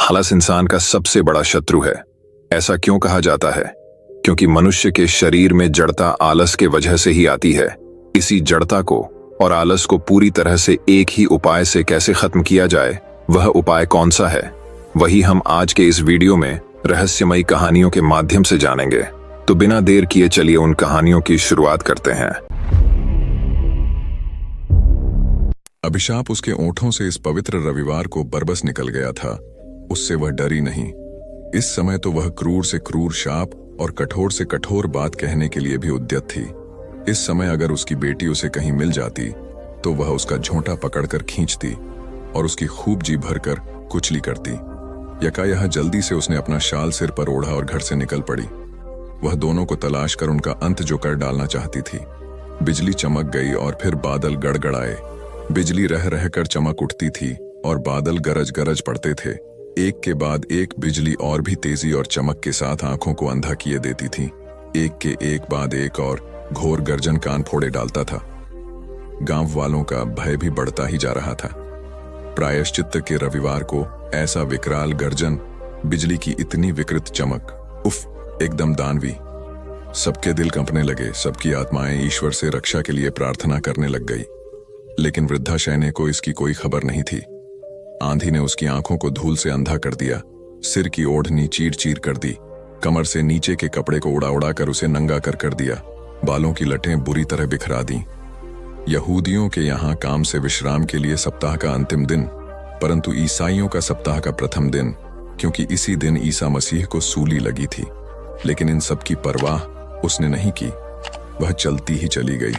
आलस इंसान का सबसे बड़ा शत्रु है। ऐसा क्यों कहा जाता है? क्योंकि मनुष्य के शरीर में जड़ता आलस के वजह से ही आती है। इसी जड़ता को और आलस को पूरी तरह से एक ही उपाय से कैसे खत्म किया जाए, वह उपाय कौन सा है, वही हम आज के इस वीडियो में रहस्यमयी कहानियों के माध्यम से जानेंगे। तो बिना देर किए चलिए उन कहानियों की शुरुआत करते हैं। अभिशाप उसके ओंठों से इस पवित्र रविवार को बरबस निकल गया था। उससे वह डरी नहीं। इस समय तो वह क्रूर से क्रूर शाप और कठोर से कठोर बात कहने के लिए भी उद्यत थी। इस समय अगर उसकी बेटी उसे कहीं मिल जाती तो वह उसका झोंटा पकड़कर खींचती और उसकी खूब जी भरकर कुचली करती। यकायह जल्दी से उसने अपना शाल सिर पर ओढ़ा और घर से निकल पड़ी। वह दोनों को तलाश कर उनका अंत जो कर डालना चाहती थी। बिजली चमक गई और फिर बादल गड़गड़ाए। बिजली रह रहकर चमक उठती थी और बादल गरज गरज पड़ते थे। एक के बाद एक बिजली और भी तेजी और चमक के साथ आंखों को अंधा किए देती थी। एक के एक बाद एक और घोर गर्जन कान फोड़े डालता था। गांव वालों का भय भी बढ़ता ही जा रहा था। प्रायश्चित्त के रविवार को ऐसा विकराल गर्जन, बिजली की इतनी विकृत चमक, उफ, एकदम दानवी। सबके दिल कंपने लगे। सबकी आत्माएं ईश्वर से रक्षा के लिए प्रार्थना करने लग गई। लेकिन वृद्धा शैने को इसकी कोई खबर नहीं थी। आंधी ने उसकी आंखों को धूल से अंधा कर दिया। सिर की ओढ़नी चीर चीर कर दी। कमर से नीचे के कपड़े को उड़ा उड़ा कर उसे नंगा कर दिया। बालों की लटें बुरी तरह बिखरा दी। यहूदियों के यहाँ काम से विश्राम के लिए सप्ताह का अंतिम दिन, परंतु ईसाइयों का सप्ताह का प्रथम दिन, क्योंकि इसी दिन ईसा मसीह को सूली लगी थी। लेकिन इन सब की परवाह उसने नहीं की। वह चलती ही चली गई।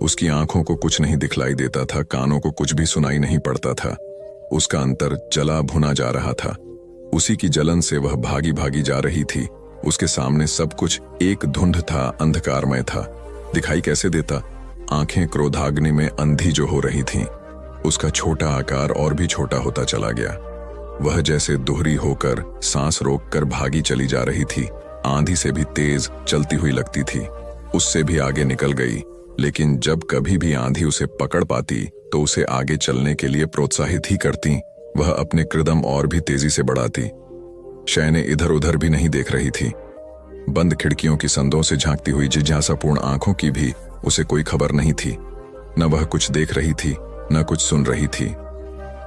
उसकी आंखों को कुछ नहीं दिखलाई देता था, कानों को कुछ भी सुनाई नहीं पड़ता था। उसका अंतर जला भुना जा रहा था। उसी की जलन से वह भागी भागी जा रही थी। उसके सामने सब कुछ एक धुंध था, अंधकारमय था। दिखाई कैसे देता? आंखें क्रोधाग्नि में अंधी जो हो रही थीं। उसका छोटा आकार और भी छोटा होता चला गया। वह जैसे दोहरी होकर सांस रोककर भागी चली जा रही थी। आंधी से भी तेज चलती हुई लगती थी। उससे भी आगे निकल गई। लेकिन जब कभी भी आंधी उसे पकड़ पाती तो उसे आगे चलने के लिए प्रोत्साहित ही करती। वह अपने कृदम और भी तेजी से बढ़ाती। शैने इधर उधर भी नहीं देख रही थी। बंद खिड़कियों की संदों से झांकती हुई जिज्ञासापूर्ण आंखों की भी उसे कोई खबर नहीं थी। न वह कुछ देख रही थी, न कुछ सुन रही थी।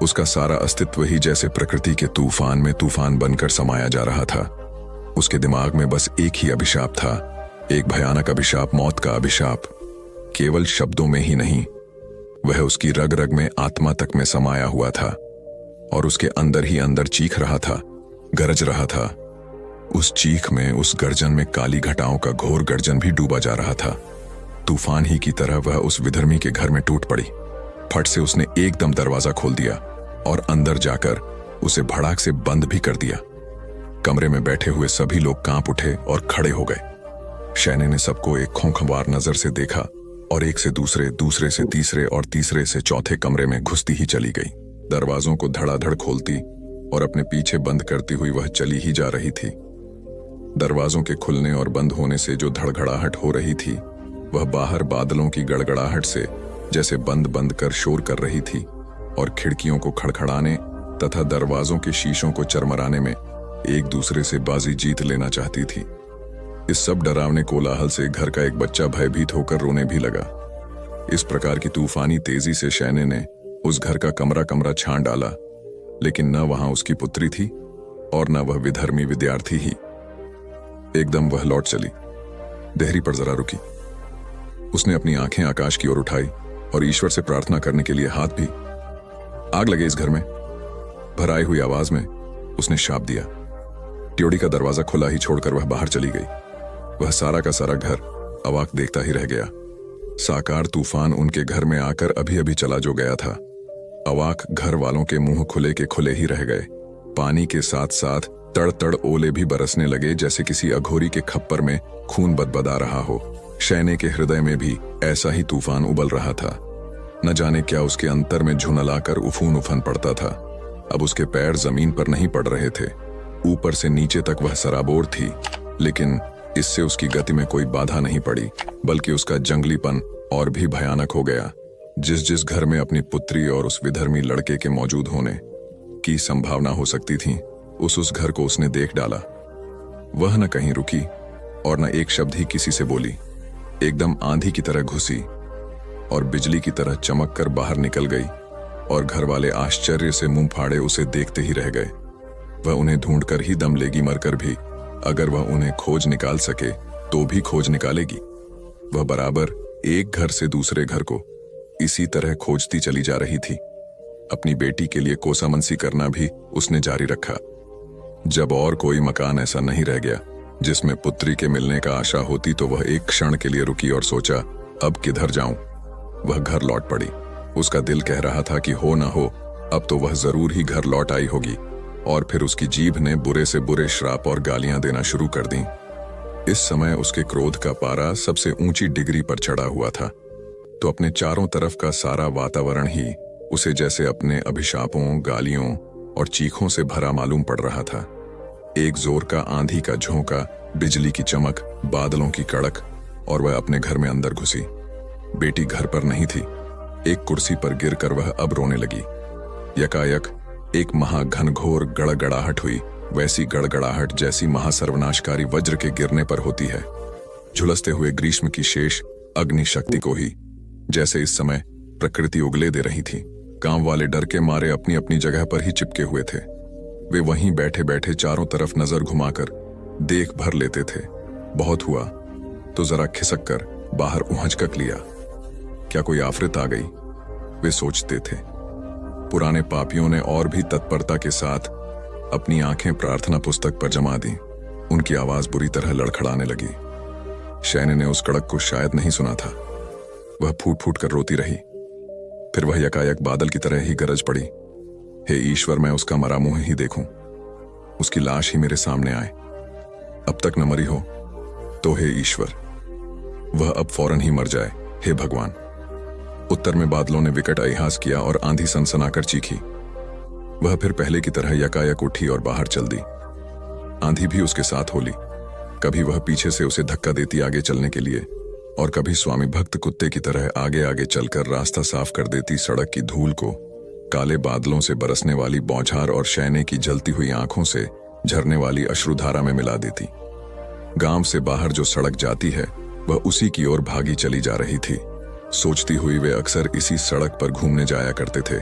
उसका सारा अस्तित्व ही जैसे प्रकृति के तूफान में तूफान बनकर समाया जा रहा था। उसके दिमाग में बस एक ही अभिशाप था, एक भयानक अभिशाप, मौत का अभिशाप। केवल शब्दों में ही नहीं, वह उसकी रग रग में, आत्मा तक में समाया हुआ था और उसके अंदर ही अंदर चीख रहा था, गरज रहा था। उस चीख में, उस गर्जन में काली घटाओं का घोर गर्जन भी डूबा जा रहा था। तूफान ही की तरह वह उस विधर्मी के घर में टूट पड़ी। फट से उसने एकदम दरवाजा खोल दिया और अंदर जाकर उसे भड़ाक से बंद भी कर दिया। कमरे में बैठे हुए सभी लोग कांप उठे और खड़े हो गए। शैने ने सबको एक खोखंवार नजर से देखा और एक से दूसरे, दूसरे से तीसरे और तीसरे से चौथे कमरे में घुसती ही चली गई। दरवाजों को धड़ाधड़ खोलती और अपने पीछे बंद करती हुई वह चली ही जा रही थी। दरवाजों के खुलने और बंद होने से जो धड़घड़ाहट हो रही थी, वह बाहर बादलों की गड़गड़ाहट से जैसे बंद बंद कर शोर कर रही थी और खिड़कियों को खड़खड़ाने तथा दरवाजों के शीशों को चरमराने में एक दूसरे से बाजी जीत लेना चाहती थी। इस सब डरावने कोलाहल से घर का एक बच्चा भयभीत होकर रोने भी लगा। इस प्रकार की तूफानी तेजी से शैने ने उस घर का कमरा कमरा छान डाला, लेकिन न वहां उसकी पुत्री थी और न वह विधर्मी विद्यार्थी ही। एकदम वह लौट चली। देहरी पर जरा रुकी। उसने अपनी आंखें आकाश की ओर उठाई और ईश्वर से प्रार्थना करने के लिए हाथ भी। आग लगे इस घर में, भराई हुई आवाज में उसने शाप दिया। ड्योढ़ी का दरवाजा खुला ही छोड़कर वह बाहर चली गई। वह सारा का सारा घर अवाक देखता ही रह गया। साकार तूफान उनके घर में आकर अभी अभी चला जो गया था। अवाक घर वालों के मुंह खुले के खुले ही रह गए। पानी के साथ साथ तड़ तड़ ओले भी बरसने लगे, जैसे किसी अघोरी के खप्पर में खून बदबदा रहा हो। शैने के हृदय में भी ऐसा ही तूफान उबल रहा था। न जाने क्या उसके अंतर में झुनलाकर उफून उफन पड़ता था। अब उसके पैर जमीन पर नहीं पड़ रहे थे। ऊपर से नीचे तक वह सराबोर थी, लेकिन इससे उसकी गति में कोई बाधा नहीं पड़ी, बल्कि उसका जंगलीपन और भी भयानक हो गया। जिस जिस घर में अपनी पुत्री और उस विधर्मी लड़के के मौजूद होने की संभावना हो सकती थी, उस घर को उसने देख डाला। वह न कहीं रुकी और न एक शब्द ही किसी से बोली। एकदम आंधी की तरह घुसी और बिजली की तरह चमक कर बाहर निकल गई और घर वाले आश्चर्य से मुंह फाड़े उसे देखते ही रह गए। वह उन्हें ढूंढकर ही दम लेगी, मरकर भी। अगर वह उन्हें खोज निकाल सके तो भी खोज निकालेगी। वह बराबर एक घर से दूसरे घर को इसी तरह खोजती चली जा रही थी। अपनी बेटी के लिए कोसामंसी करना भी उसने जारी रखा। जब और कोई मकान ऐसा नहीं रह गया जिसमें पुत्री के मिलने का आशा होती तो वह एक क्षण के लिए रुकी और सोचा, अब किधर जाऊं। वह घर लौट पड़ी। उसका दिल कह रहा था कि हो ना हो, अब तो वह जरूर ही घर लौट आई होगी। और फिर उसकी जीभ ने बुरे से बुरे श्राप और गालियां देना शुरू कर दी। इस समय उसके क्रोध का पारा सबसे ऊंची डिग्री पर चढ़ा हुआ था, तो अपने चारों तरफ का सारा वातावरण ही उसे जैसे अपने अभिशापों, गालियों और चीखों से भरा मालूम पड़ रहा था। एक जोर का आंधी का झोंका, बिजली की चमक, बादलों की कड़क, और वह अपने घर में अंदर घुसी। बेटी घर पर नहीं थी। एक कुर्सी पर गिरकर वह अब रोने लगी। यकायक एक महाघनघोर गड़गड़ाहट हुई, वैसी गड़गड़ाहट जैसी महासर्वनाशकारी वज्र के गिरने पर होती है, झुलसते हुए ग्रीष्म की शेष अग्नि शक्ति को ही। जैसे इस समय प्रकृति उगले दे रही थी। गांव वाले डर के मारे अपनी अपनी जगह पर ही चिपके हुए थे। वे वहीं बैठे बैठे चारों तरफ नजर घुमाकर देख भर लेते थे। बहुत हुआ तो जरा खिसक कर बाहर उहचक लिया। क्या कोई आफरित आ गई, वे सोचते थे। पुराने पापियों ने और भी तत्परता के साथ अपनी आंखें प्रार्थना पुस्तक पर जमा दी। उनकी आवाज बुरी तरह लड़खड़ाने लगी। शैने ने उस कड़क को शायद नहीं सुना था। वह फूट फूट कर रोती रही। फिर वह यकायक बादल की तरह ही गरज पड़ी, हे ईश्वर, मैं उसका मरा मुंह ही देखूं, उसकी लाश ही मेरे सामने आए। अब तक न मरी हो तो हे ईश्वर, वह अब फौरन ही मर जाए, हे भगवान। उत्तर में बादलों ने विकट अयहास किया और आंधी सनसनाकर चीखी। वह फिर पहले की तरह यकायक उठी और बाहर चल दी। आंधी भी उसके साथ होली। कभी वह पीछे से उसे धक्का देती आगे चलने के लिए, और कभी स्वामी भक्त कुत्ते की तरह आगे आगे चलकर रास्ता साफ कर देती सड़क की धूल को काले बादलों से बरसने वाली बौछार और शैने की जलती हुई आंखों से झरने वाली अश्रुधारा में मिला देती। गांव से बाहर जो सड़क जाती है वह उसी की ओर भागी चली जा रही थी। सोचती हुई वे अक्सर इसी सड़क पर घूमने जाया करते थे।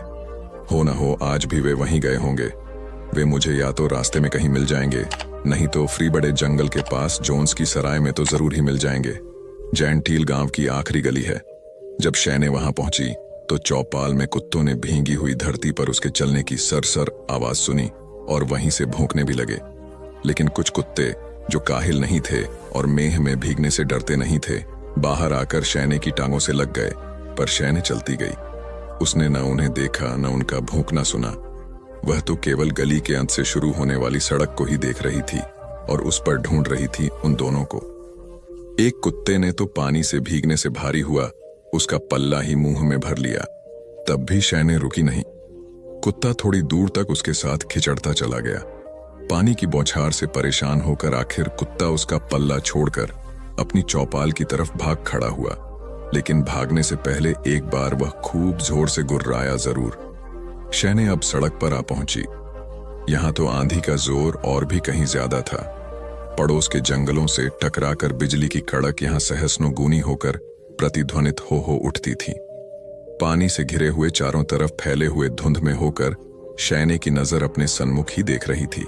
हो न हो आज भी वे वहीं गए होंगे। वे मुझे या तो रास्ते में कहीं मिल जाएंगे, नहीं तो फ्री बड़े जंगल के पास जोन्स की सराय में तो जरूर ही मिल जाएंगे। जैंटील गांव की आखिरी गली है। जब शैने वहां पहुंची तो चौपाल में कुत्तों ने भींगी हुई धरती पर उसके चलने की सरसर आवाज सुनी और वहीं से भौंकने भी लगे। लेकिन कुछ कुत्ते जो काहिल नहीं थे और मेह में भीगने से डरते नहीं थे, बाहर आकर शैने की टांगों से लग गए। पर शैने चलती गई। उसने न उन्हें देखा, न उनका भौंकना सुना। वह तो केवल गली के अंत से शुरू होने वाली सड़क को ही देख रही थी और उस पर ढूंढ रही थी उन दोनों को। एक कुत्ते ने तो पानी से भीगने से भारी हुआ उसका पल्ला ही मुंह में भर लिया। तब भी शैने रुकी नहीं। कुत्ता थोड़ी दूर तक उसके साथ खिचड़ता चला गया। पानी की बौछार से परेशान होकर आखिर कुत्ता उसका पल्ला छोड़कर अपनी चौपाल की तरफ भाग खड़ा हुआ। लेकिन भागने से पहले एक बार वह खूब जोर से गुर्राया जरूर। शैने अब सड़क पर आ पहुंची। यहां तो आंधी का जोर और भी कहीं ज्यादा था। पड़ोस के जंगलों से टकराकर बिजली की कड़क यहां सहस्नों गूनी होकर प्रतिध्वनित हो उठती थी। पानी से घिरे हुए चारों तरफ फैले हुए धुंध में होकर शैने की नजर अपने सन्मुख ही देख रही थी।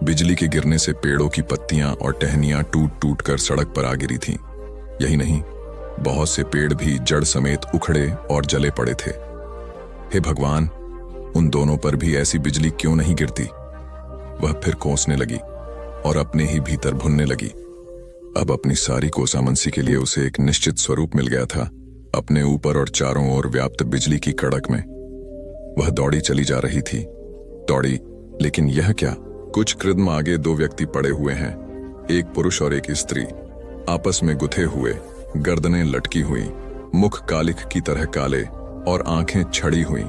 बिजली के गिरने से पेड़ों की पत्तियां और टहनियां टूट टूट कर सड़क पर आ गिरी थीं। यही नहीं, बहुत से पेड़ भी जड़ समेत उखड़े और जले पड़े थे। हे भगवान, उन दोनों पर भी ऐसी बिजली क्यों नहीं गिरती? वह फिर कोसने लगी और अपने ही भीतर भुनने लगी। अब अपनी सारी कोसामंसी के लिए उसे एक निश्चित स्वरूप मिल गया था, अपने ऊपर और चारों ओर व्याप्त बिजली की कड़क में। वह दौड़ी चली जा रही थी। दौड़ी, लेकिन यह क्या? कुछ कृदम आगे दो व्यक्ति पड़े हुए हैं, एक पुरुष और एक स्त्री, आपस में गुथे हुए, गर्दनें लटकी हुई, मुख कालिख की तरह काले और आंखें छड़ी हुई।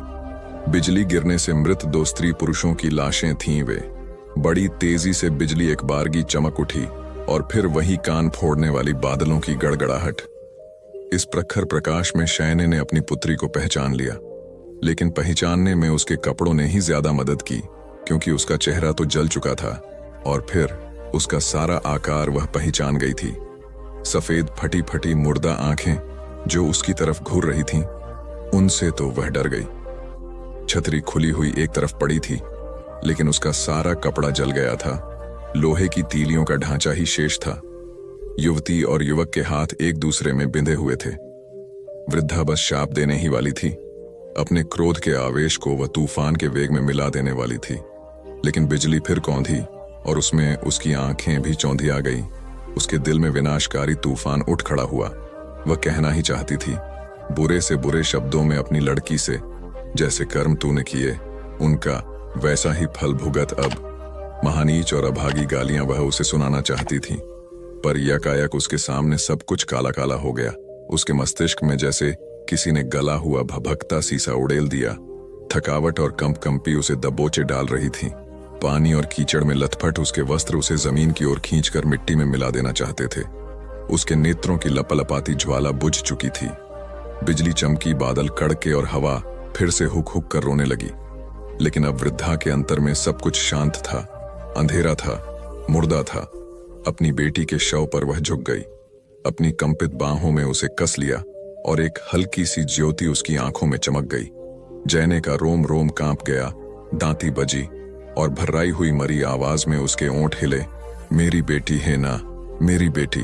बिजली गिरने से मृत दो स्त्री पुरुषों की लाशें थीं वे। बड़ी तेजी से बिजली एक बारगी चमक उठी और फिर वही कान फोड़ने वाली बादलों की गड़गड़ाहट। इस प्रखर प्रकाश में शैने ने अपनी पुत्री को पहचान लिया, लेकिन पहचानने में उसके कपड़ों ने ही ज्यादा मदद की, क्योंकि उसका चेहरा तो जल चुका था और फिर उसका सारा आकार वह पहचान गई थी। सफेद फटी फटी मुर्दा आंखें जो उसकी तरफ घूर रही थीं, उनसे तो वह डर गई। छतरी खुली हुई एक तरफ पड़ी थी, लेकिन उसका सारा कपड़ा जल गया था। लोहे की तीलियों का ढांचा ही शेष था। युवती और युवक के हाथ एक दूसरे में बिंधे हुए थे। वृद्धा बस शाप देने ही वाली थी। अपने क्रोध के आवेश को वह तूफान के वेग में मिला देने वाली थी, लेकिन बिजली फिर कौंधी और उसमें उसकी आंखें भी चौंधी आ गई। उसके दिल में विनाशकारी तूफान उठ खड़ा हुआ। वह कहना ही चाहती थी, बुरे से बुरे शब्दों में अपनी लड़की से, जैसे कर्म तूने किए उनका वैसा ही फल भुगत अब। महानीच और अभागी गालियां वह उसे सुनाना चाहती थी, पर यकायक उसके सामने सब कुछ काला काला हो गया। उसके मस्तिष्क में जैसे किसी ने गला हुआ भभकता सीसा उड़ेल दिया। थकावट और कंपकंपी उसे दबोचे डाल रही थी। पानी और कीचड़ में लथपथ उसके वस्त्र उसे जमीन की ओर खींचकर मिट्टी में मिला देना चाहते थे। उसके नेत्रों की लपलपाती ज्वाला बुझ चुकी थी। बिजली चमकी, बादल कड़के और हवा फिर से हुक हुक कर रोने लगी। लेकिन अब वृद्धा के अंतर में सब कुछ शांत था। अंधेरा था, मुर्दा था। अपनी बेटी के शव पर वह झुक गई। अपनी कंपित बाहों में उसे कस लिया और एक हल्की सी ज्योति उसकी आंखों में चमक गई। जैने का रोम रोम कांप गया, दांती बजी और भर्राई हुई मरी आवाज में उसके ओंठ हिले। मेरी बेटी है ना, मेरी बेटी।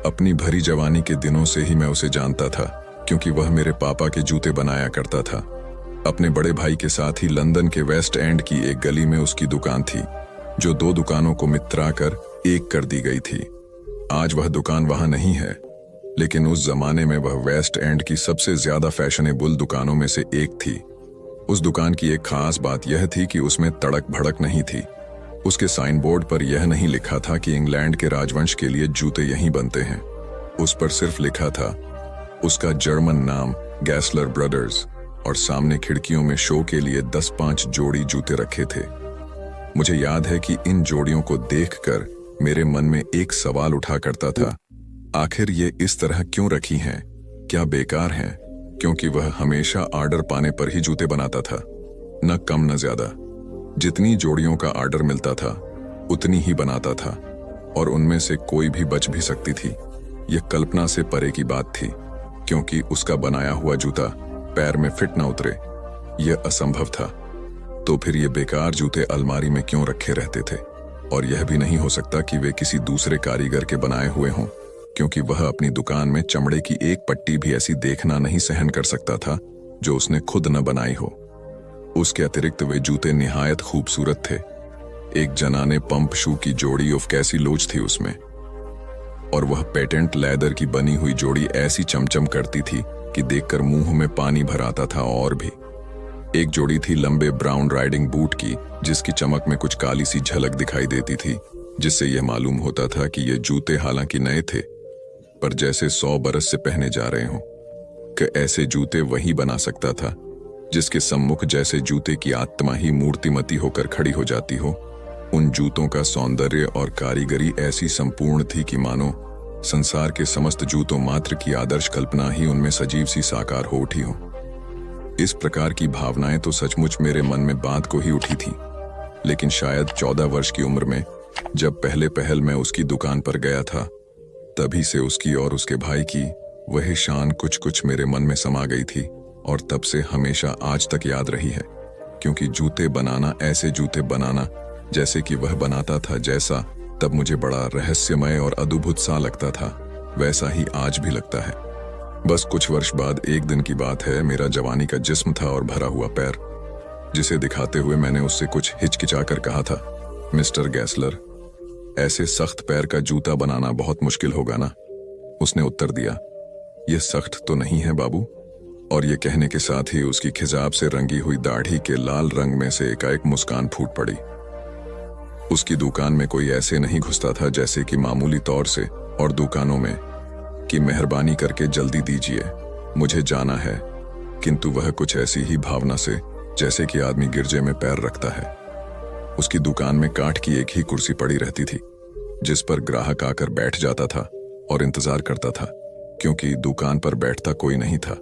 अपनी भरी जवानी के दिनों से ही मैं उसे जानता था, क्योंकि वह मेरे पापा के जूते बनाया करता था। अपने बड़े भाई के साथ ही लंदन के वेस्ट एंड की एक गली में उसकी दुकान थी, जो 2 दुकानों को मित्राकर एक कर दी गई थी। आज वह दुकान वहां नहीं है, लेकिन उस जमाने में वह वेस्ट एंड की सबसे ज्यादा फैशनेबल दुकानों में से एक थी। उस दुकान की एक खास बात यह थी कि उसमें तड़क भड़क नहीं थी। उसके साइन बोर्ड पर यह नहीं लिखा था कि इंग्लैंड के राजवंश के लिए जूते यहीं बनते हैं। उस पर सिर्फ लिखा था उसका जर्मन नाम गैसलर ब्रदर्स, और सामने खिड़कियों में शो के लिए 10-5 जोड़ी जूते रखे थे। मुझे याद है कि इन जोड़ियों को देखकर मेरे मन में एक सवाल उठा करता था, आखिर ये इस तरह क्यों रखी हैं? क्या बेकार हैं? क्योंकि वह हमेशा ऑर्डर पाने पर ही जूते बनाता था, न कम न ज्यादा। जितनी जोड़ियों का ऑर्डर मिलता था उतनी ही बनाता था, और उनमें से कोई भी बच भी सकती थी। यह कल्पना से परे की बात थी, क्योंकि उसका बनाया हुआ जूता पैर में फिट न उतरे, यह असंभव था। तो फिर ये बेकार जूते अलमारी में क्यों रखे रहते थे? और यह भी नहीं हो सकता कि वे किसी दूसरे कारीगर के बनाए हुए हों, क्योंकि वह अपनी दुकान में चमड़े की एक पट्टी भी ऐसी देखना नहीं सहन कर सकता था जो उसने खुद न बनाई हो। उसके अतिरिक्त वे जूते निहायत खूबसूरत थे। एक जनाने पंप शू की जोड़ी ऑफ कैसी लोच थी उसमें, और वह पेटेंट लेदर की बनी हुई जोड़ी ऐसी चमचम करती थी कि देखकर मुंह में पानी भर आता था। और भी एक जोड़ी थी लंबे ब्राउन राइडिंग बूट की, जिसकी चमक में कुछ काली सी झलक दिखाई देती थी, जिससे यह मालूम होता था कि ये जूते हालांकि नए थे, पर जैसे 100 बरस से पहने जा रहे हों। कि ऐसे जूते वही बना सकता था जिसके सम्मुख जैसे जूते की आत्मा ही मूर्तिमती होकर खड़ी हो जाती हो। उन जूतों का सौंदर्य और कारीगरी ऐसी संपूर्ण थी कि मानो संसार के समस्त जूतों मात्र की आदर्श कल्पना ही उनमें सजीव सी साकार हो उठी हो। इस प्रकार की भावनाएं तो सचमुच मेरे मन में बात को ही उठी थी, लेकिन शायद 14 वर्ष की उम्र में जब पहले पहल मैं उसकी दुकान पर गया था, तभी से उसकी और उसके भाई की वह शान कुछ कुछ मेरे मन में समा गई थी, और तब से हमेशा आज तक याद रही है। क्योंकि जूते बनाना, ऐसे जूते बनाना जैसे कि वह बनाता था, जैसा तब मुझे बड़ा रहस्यमय और अद्भुत सा लगता था, वैसा ही आज भी लगता है। बस कुछ वर्ष बाद एक दिन की बात है, मेरा जवानी का जिस्म था और भरा हुआ पैर, जिसे दिखाते हुए मैंने उससे कुछ हिचकिचाकर कहा था, मिस्टर गैसलर, ऐसे सख्त पैर का जूता बनाना बहुत मुश्किल होगा ना? उसने उत्तर दिया, यह सख्त तो नहीं है बाबू। और यह कहने के साथ ही उसकी खिजाब से रंगी हुई दाढ़ी के लाल रंग में से एकाएक मुस्कान फूट पड़ी। उसकी दुकान में कोई ऐसे नहीं घुसता था जैसे कि मामूली तौर से और दुकानों में कि मेहरबानी करके जल्दी दीजिए, मुझे जाना है, किंतु वह कुछ ऐसी ही भावना से जैसे कि आदमी गिरजे में पैर रखता है। उसकी दुकान में काठ की एक ही कुर्सी पड़ी रहती थी, जिस पर ग्राहक आकर बैठ जाता था और इंतजार करता था, क्योंकि दुकान पर बैठता कोई नहीं था।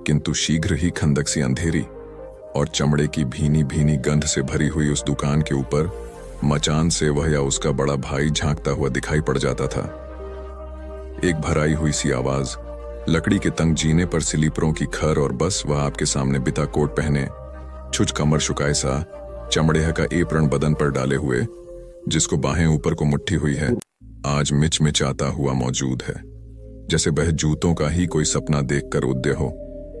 किंतु शीघ्र ही खंदक सी अंधेरी और चमड़े की भीनी भीनी गंध से भरी हुई उस दुकान के ऊपर मचान से वह या उसका बड़ा भाई झांकता हुआ दिखाई पड़ जाता था। एक भराई हुई सी आवाज, लकड़ी के तंग जीने पर स्लीपरों की खर, और बस वह आपके सामने बिता कोट पहने, छुच कमर शुकाए सा, चमड़े का एप्रण बदन पर डाले हुए, जिसको बाहें ऊपर को मुट्ठी हुई है, आज मिचमिचाता हुआ मौजूद है। जैसे वह जूतों का ही कोई सपना देखकर उद्य हो,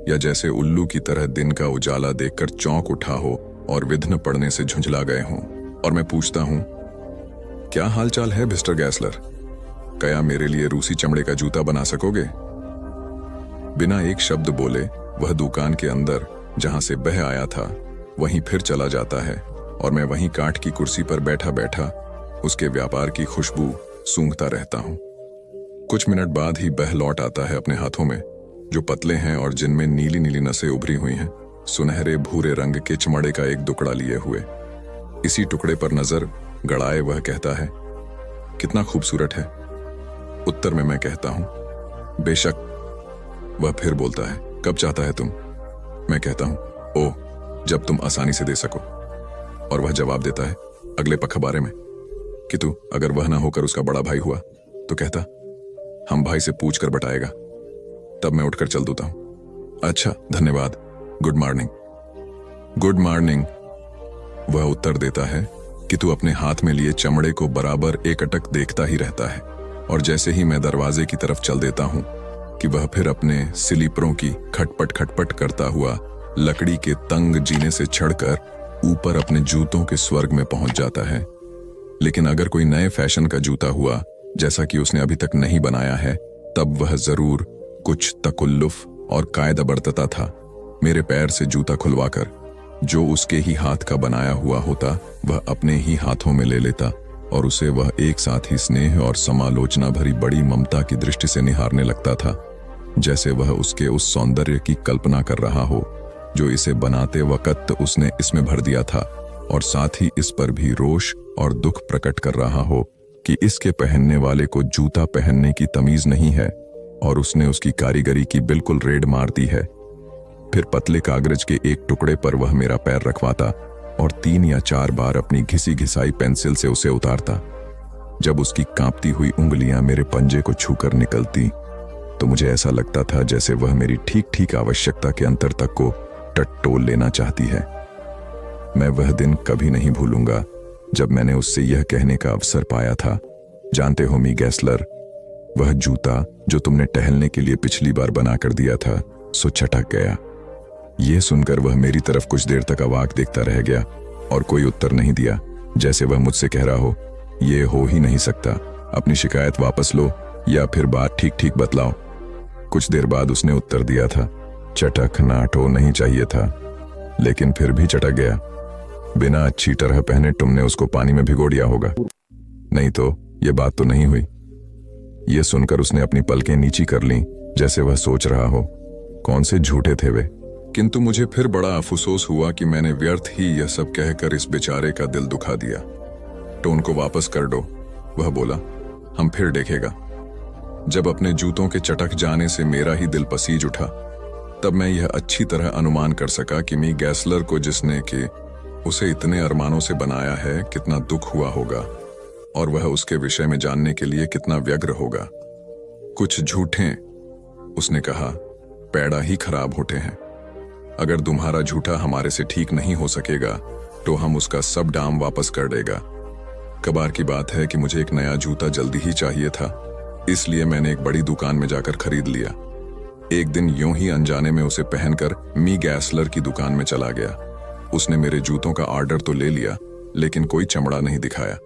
या जैसे उल्लू की तरह दिन का उजाला देखकर चौंक उठा हो और विघ्न पड़ने से झुंझला गए हों। और मैं पूछता हूं, क्या हालचाल है मिस्टर गैसलर? क्या मेरे लिए रूसी चमड़े का जूता बना सकोगे? बिना एक शब्द बोले वह दुकान के अंदर, जहां से बह आया था, वहीं फिर चला जाता है, और मैं वहीं काठ की कुर्सी पर बैठा बैठा उसके व्यापार की खुशबू सूंघता रहता हूं। कुछ मिनट बाद ही बह लौट आता है अपने हाथों में, जो पतले हैं और जिनमें नीली नीली नसें उभरी हुई हैं, सुनहरे भूरे रंग के चमड़े का एक टुकड़ा लिए हुए। इसी टुकड़े पर नजर गड़ाए वह कहता है, कितना खूबसूरत है। उत्तर में मैं कहता हूं, बेशक। वह फिर बोलता है, कब चाहता है तुम? मैं कहता हूं, ओह, जब तुम आसानी से दे सको। और वह जवाब देता है, अगले पखबारे में। कि तू अगर वह ना होकर उसका बड़ा भाई हुआ तो कहता, हम भाई से पूछ कर बताएगा। तब मैं उठकर चल देता हूं। अच्छा, धन्यवाद, गुड मॉर्निंग। गुड मॉर्निंग, वह उत्तर देता है कि तू अपने हाथ में लिए चमड़े को बराबर एकटक देखता ही रहता है। और जैसे ही मैं दरवाजे की तरफ चल देता हूं कि वह फिर अपने स्लीपरों की खटपट खटपट करता हुआ लकड़ी के तंग जीने से चढ़कर ऊपर अपने जूतों के स्वर्ग में पहुंच जाता है। लेकिन अगर कोई नए फैशन का जूता हुआ, जैसा कि उसने अभी तक नहीं बनाया है, तब वह जरूर कुछ तकुल्लुफ और कायदा बरतता था। मेरे पैर से जूता खुलवाकर जो उसके ही हाथ का बनाया हुआ होता, वह अपने ही हाथों में ले लेता, और उसे वह एक साथ ही स्नेह और समालोचना भरी बड़ी ममता की दृष्टि से निहारने लगता था, जैसे वह उसके उस सौंदर्य की कल्पना कर रहा हो जो इसे बनाते वक्त उसने इसमें भर दिया था, और साथ ही इस पर भी रोष और दुख प्रकट कर रहा हो कि इसके पहनने वाले को जूता पहनने की तमीज नहीं है, और उसने उसकी कारीगरी की बिल्कुल रेड मार दी है। फिर पतले कागज के एक टुकड़े पर वह मेरा पैर रखवाता और 3 या 4 बार अपनी घिसी घिसाई पेंसिल से उसे उतारता। जब उसकी कांपती हुई उंगलियां मेरे पंजे को छूकर निकलती, तो मुझे ऐसा लगता था जैसे वह मेरी ठीक ठीक आवश्यकता के अंतर तक को टटोल लेना चाहती है। मैं वह दिन कभी नहीं भूलूंगा जब मैंने उससे यह कहने का अवसर पाया था, जानते हो मी गैसलर, वह जूता जो तुमने टहलने के लिए पिछली बार बना कर दिया था, सो छटक गया। यह सुनकर वह मेरी तरफ कुछ देर तक अवाक देखता रह गया और कोई उत्तर नहीं दिया, जैसे वह मुझसे कह रहा हो, यह हो ही नहीं सकता, अपनी शिकायत वापस लो या फिर बात ठीक ठीक बतलाओ। कुछ देर बाद उसने उत्तर दिया था, चटकना तो नहीं चाहिए था, लेकिन फिर भी चटक गया। बिना अच्छी तरह पहने तुमने उसको पानी में भिगो दिया होगा, नहीं तो यह बात तो नहीं हुई। यह सुनकर उसने अपनी पलकें नीची कर लीं, जैसे वह सोच रहा हो, कौन से झूठे थे वे। किंतु मुझे फिर बड़ा अफसोस हुआ कि मैंने व्यर्थ ही यह सब कहकर इस बेचारे का दिल दुखा दिया। तो उनको वापस कर दो, वह बोला, हम फिर देखेगा। जब अपने जूतों के चटक जाने से मेरा ही दिल पसीज उठा, तब मैं यह अच्छी तरह अनुमान कर सका कि मी गैसलर को, जिसने कि उसे इतने अरमानों से बनाया है, कितना दुख हुआ होगा, और वह उसके विषय में जानने के लिए कितना व्यग्र होगा। कुछ झूठे, उसने कहा, पैड़ा ही खराब होते हैं। अगर तुम्हारा झूठा हमारे से ठीक नहीं हो सकेगा तो हम उसका सब दाम वापस कर देगा। कबार की बात है कि मुझे एक नया जूता जल्दी ही चाहिए था, इसलिए मैंने एक बड़ी दुकान में जाकर खरीद लिया। एक दिन यूं ही अनजाने में उसे पहनकर मी गैसलर की दुकान में चला गया। उसने मेरे जूतों का ऑर्डर तो ले लिया, लेकिन कोई चमड़ा नहीं दिखाया।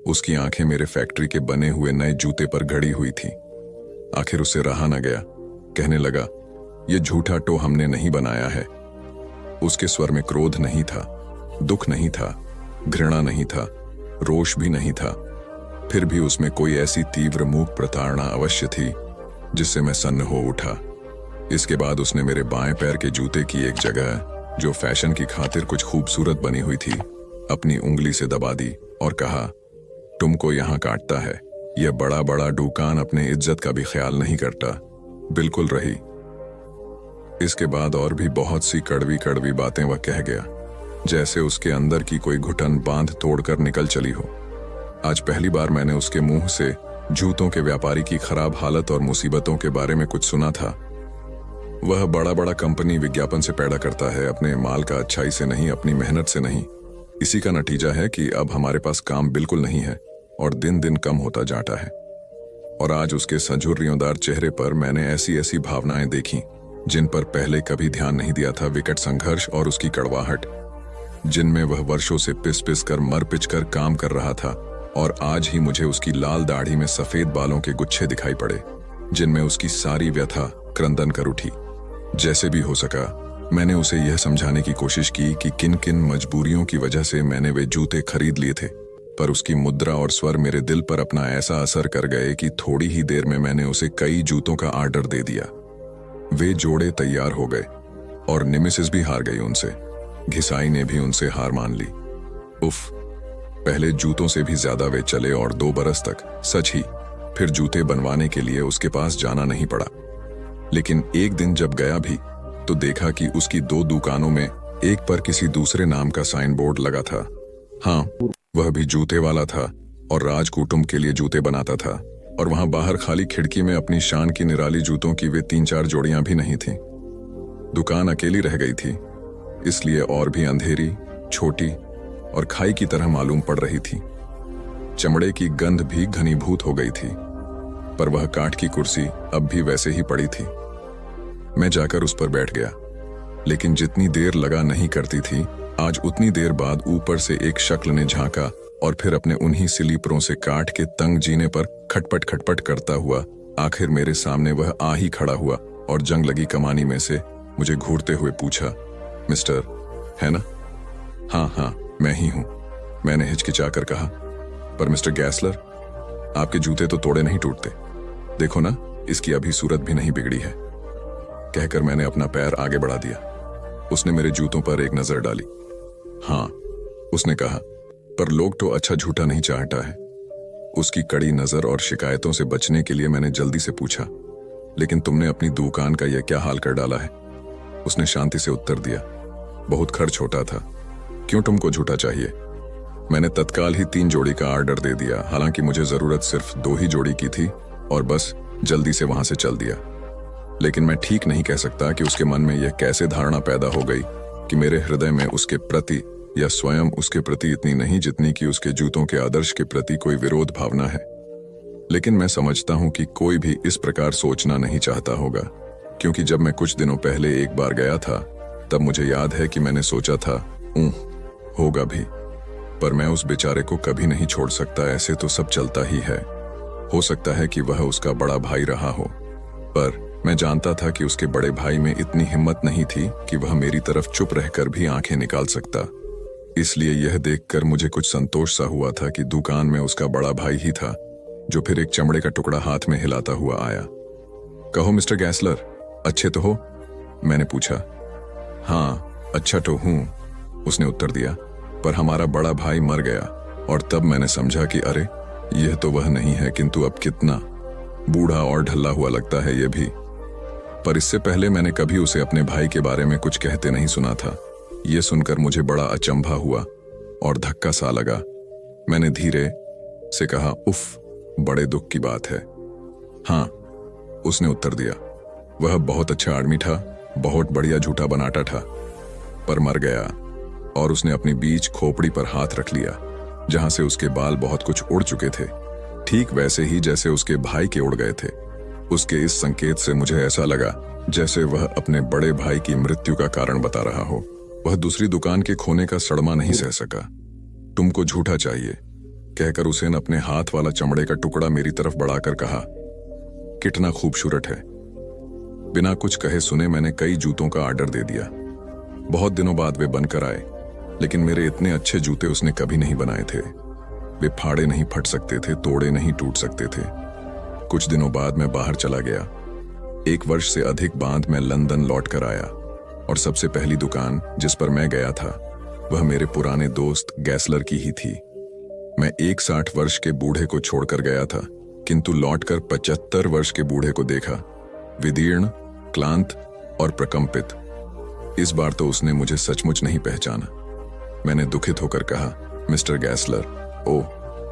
उसकी आंखें मेरे फैक्ट्री के बने हुए नए जूते पर गड़ी हुई थी। आखिर उसे रहा न गया, कहने लगा, ये झूठा टो हमने नहीं बनाया है। उसके स्वर में क्रोध नहीं था, दुख नहीं था, घृणा नहीं था, रोष भी नहीं था, फिर भी उसमें कोई ऐसी तीव्र मूक प्रताड़ना अवश्य थी जिससे मैं सन्न हो उठा। इसके बाद उसने मेरे बाएं पैर के जूते की एक जगह, जो फैशन की खातिर कुछ खूबसूरत बनी हुई थी, अपनी उंगली से दबा दी और कहा, तुमको यहां काटता है, यह बड़ा बड़ा दुकान अपने इज्जत का भी ख्याल नहीं करता, बिल्कुल रही। इसके बाद और भी बहुत सी कड़वी कड़वी बातें वह कह गया, जैसे उसके अंदर की कोई घुटन बांध तोड़कर निकल चली हो। आज पहली बार मैंने उसके मुंह से जूतों के व्यापारी की खराब हालत और मुसीबतों के बारे में कुछ सुना था। वह बड़ा बड़ा कंपनी विज्ञापन से पैदा करता है, अपने माल का अच्छाई से नहीं, अपनी मेहनत से नहीं। इसी का नतीजा है कि अब हमारे पास काम बिल्कुल नहीं है और दिन दिन कम होता जाता है। और आज उसके सजुर्रियोंदार चेहरे पर मैंने ऐसी ऐसी भावनाएं देखी जिन पर पहले कभी ध्यान नहीं दिया था। विकट संघर्ष और उसकी कड़वाहट, जिनमें वह वर्षों से पिस पिस कर मर पिच कर काम कर रहा था, और आज ही मुझे उसकी लाल दाढ़ी में सफेद बालों के गुच्छे दिखाई पड़े, जिनमें उसकी सारी व्यथा क्रंदन कर उठी। जैसे भी हो सका मैंने उसे यह समझाने की कोशिश की कि किन किन मजबूरियों की वजह से मैंने वे जूते खरीद लिए थे, पर उसकी मुद्रा और स्वर मेरे दिल पर अपना ऐसा असर कर गए कि थोड़ी ही देर में मैंने उसे कई जूतों का ऑर्डर दे दिया। वे जोड़े तैयार हो गए और निमिसेस भी हार गई उनसे। घिसाई ने भी उनसे हार मान ली। उफ, पहले जूतों से भी ज्यादा वे चले और 2 बरस तक, सच ही, फिर जूते बनवाने के लिए उसके पास जाना नहीं पड़ा। लेकिन एक दिन जब गया भी तो देखा कि उसकी 2 दुकानों में एक पर किसी दूसरे नाम का साइन बोर्ड लगा था। हाँ, वह भी जूते वाला था और राजकुटुंब के लिए जूते बनाता था, और वहां बाहर खाली खिड़की में अपनी शान की निराली जूतों की वे 3-4 जोड़ियां भी नहीं थीं। दुकान अकेली रह गई थी, इसलिए और भी अंधेरी, छोटी और खाई की तरह मालूम पड़ रही थी। चमड़े की गंध भी घनीभूत हो गई थी, पर वह काठ की कुर्सी अब भी वैसे ही पड़ी थी। मैं जाकर उस पर बैठ गया, लेकिन जितनी देर लगा नहीं करती थी, आज उतनी देर बाद ऊपर से एक शक्ल ने झांका और फिर अपने उन्हीं स्लीपरों से काठ के तंग जीने पर खटपट खटपट करता हुआ आखिर मेरे सामने वह आ ही खड़ा हुआ और जंग लगी कमानी में से मुझे घूरते हुए पूछा, मिस्टर, है ना? हाँ हाँ, मैं ही हूं, मैंने हिचकिचाकर कहा। पर मिस्टर गैसलर, आपके जूते तो तोड़े नहीं टूटते, देखो ना, इसकी अभी सूरत भी नहीं बिगड़ी है। कहकर मैंने अपना पैर आगे बढ़ा दिया। उसने मेरे जूतों पर एक नजर डाली। हाँ, उसने कहा, पर लोग तो अच्छा झूठा नहीं चाहता है। उसकी कड़ी नजर और शिकायतों से बचने के लिए मैंने जल्दी से पूछा, लेकिन तुमने अपनी दुकान का यह क्या हाल कर डाला है? उसने शांति से उत्तर दिया, बहुत खर्च होता था, क्यों तुमको झूठा चाहिए? मैंने तत्काल ही 3 जोड़ी का ऑर्डर दे दिया, हालांकि मुझे जरूरत सिर्फ 2 ही जोड़ी की थी, और बस जल्दी से वहां से चल दिया। लेकिन मैं ठीक नहीं कह सकता कि उसके मन में यह कैसे धारणा पैदा हो गई कि मेरे हृदय में उसके प्रति या स्वयं उसके प्रति इतनी नहीं जितनी कि उसके जूतों के आदर्श के प्रति कोई विरोध भावना है। लेकिन मैं समझता हूं कि कोई भी इस प्रकार सोचना नहीं चाहता होगा, क्योंकि जब मैं कुछ दिनों पहले एक बार गया था, तब मुझे याद है कि मैंने सोचा था, होगा भी, पर मैं उस बेचारे को कभी नहीं छोड़ सकता, ऐसे तो सब चलता ही है। हो सकता है कि वह उसका बड़ा भाई रहा हो, पर मैं जानता था कि उसके बड़े भाई में इतनी हिम्मत नहीं थी कि वह मेरी तरफ चुप रहकर भी आंखें निकाल सकता। इसलिए यह देखकर मुझे कुछ संतोष सा हुआ था कि दुकान में उसका बड़ा भाई ही था, जो फिर एक चमड़े का टुकड़ा हाथ में हिलाता हुआ आया। कहो मिस्टर गैसलर, अच्छे तो हो? मैंने पूछा। हाँ, अच्छा तो हूं, उसने उत्तर दिया, पर हमारा बड़ा भाई मर गया, और तब मैंने समझा कि अरे, यह तो वह नहीं है, किंतु अब कितना बूढ़ा और ढल्ला हुआ लगता है ये भी। पर इससे पहले मैंने कभी उसे अपने भाई के बारे में कुछ कहते नहीं सुना था। यह सुनकर मुझे बड़ा अचंभा हुआ और धक्का सा लगा। मैंने धीरे से कहा, उफ, बड़े दुख की बात है। हाँ, उसने उत्तर दिया, वह बहुत अच्छा आदमी था, बहुत बढ़िया झूठा बनाता था, पर मर गया। और उसने अपनी बीच खोपड़ी पर हाथ रख लिया, जहां से उसके बाल बहुत कुछ उड़ चुके थे, ठीक वैसे ही जैसे उसके भाई के उड़ गए थे। उसके इस संकेत से मुझे ऐसा लगा जैसे वह अपने बड़े भाई की मृत्यु का कारण बता रहा हो। वह दूसरी दुकान के खोने का सड़मा नहीं सह सका। तुमको झूठा चाहिए, कहकर उसे अपने हाथ वाला चमड़े का टुकड़ा मेरी तरफ बढ़ाकर कहा, कितना खूबसूरत है। बिना कुछ कहे सुने मैंने कई जूतों का ऑर्डर दे दिया। बहुत दिनों बाद वे बनकर आए, लेकिन मेरे इतने अच्छे जूते उसने कभी नहीं बनाए थे। वे फाड़े नहीं फट सकते थे, तोड़े नहीं टूट सकते थे। कुछ दिनों बाद मैं बाहर चला गया। 1 वर्ष से अधिक बाद मैं लंदन लौट कर आया, और सबसे पहली दुकान जिस पर मैं गया था वह मेरे पुराने दोस्त गैसलर की ही थी। मैं एक 60 वर्ष के बूढ़े को छोड़कर गया था, किंतु लौटकर 75 वर्ष के बूढ़े को देखा। विदीर्ण, क्लांत और प्रकंपित। इस बार तो उसने मुझे सचमुच नहीं पहचाना। मैंने दुखित होकर कहा, मिस्टर गैसलर, ओह,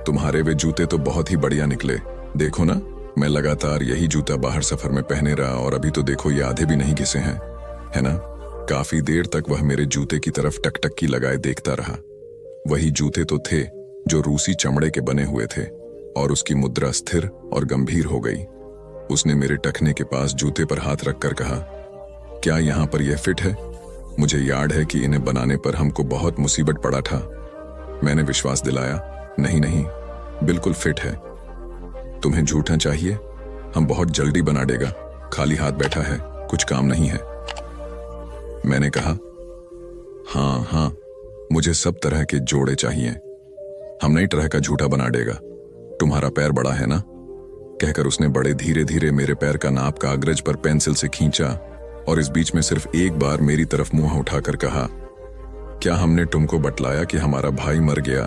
तुम्हारे वे जूते तो बहुत ही बढ़िया निकले। देखो ना, मैं लगातार यही जूता बाहर सफर में पहने रहा और अभी तो देखो ये आधे भी नहीं घिसे हैं, है ना? काफी देर तक वह मेरे जूते की तरफ टकटकी लगाए देखता रहा। वही जूते तो थे जो रूसी चमड़े के बने हुए थे, और उसकी मुद्रा स्थिर और गंभीर हो गई। उसने मेरे टखने के पास जूते पर हाथ रखकर कहा, क्या यहां पर यह फिट है? मुझे याद है कि इन्हें बनाने पर हमको बहुत मुसीबत पड़ा था। मैंने विश्वास दिलाया, नहीं नहीं, बिल्कुल फिट है। तुम्हें झूठा चाहिए? हम बहुत जल्दी बना देगा, खाली हाथ बैठा है, कुछ काम नहीं है। मैंने कहा, हाँ हाँ, मुझे सब तरह के जोड़े चाहिए। हम नई तरह का झूठा बना देगा। तुम्हारा पैर बड़ा है ना? कहकर उसने बड़े धीरे धीरे मेरे पैर का नाप कागज पर पेंसिल से खींचा और इस बीच में सिर्फ एक बार मेरी तरफ मुंह उठाकर कहा, क्या हमने तुमको बतलाया कि हमारा भाई मर गया?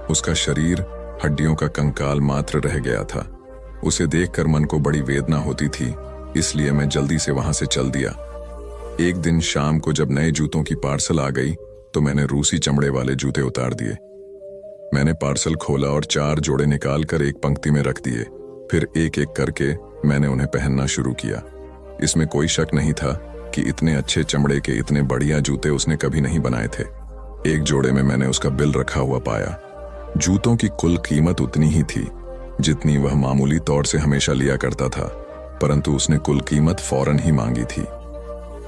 उसका शरीर हड्डियों का कंकाल मात्र रह गया था। उसे देखकर मन को बड़ी वेदना होती थी, इसलिए मैं जल्दी से वहां से चल दिया। एक दिन शाम को जब नए जूतों की पार्सल आ गई तो मैंने रूसी चमड़े वाले जूते उतार दिए। मैंने पार्सल खोला और 4 जोड़े निकालकर एक पंक्ति में रख दिए। फिर एक एक करके मैंने उन्हें पहनना शुरू किया। इसमें कोई शक नहीं था कि इतने अच्छे चमड़े के इतने बढ़िया जूते उसने कभी नहीं बनाए थे। एक जोड़े में मैंने उसका बिल रखा हुआ पाया। जूतों की कुल कीमत उतनी ही थी जितनी वह मामूली तौर से हमेशा लिया करता था, परंतु उसने कुल कीमत फौरन ही मांगी थी।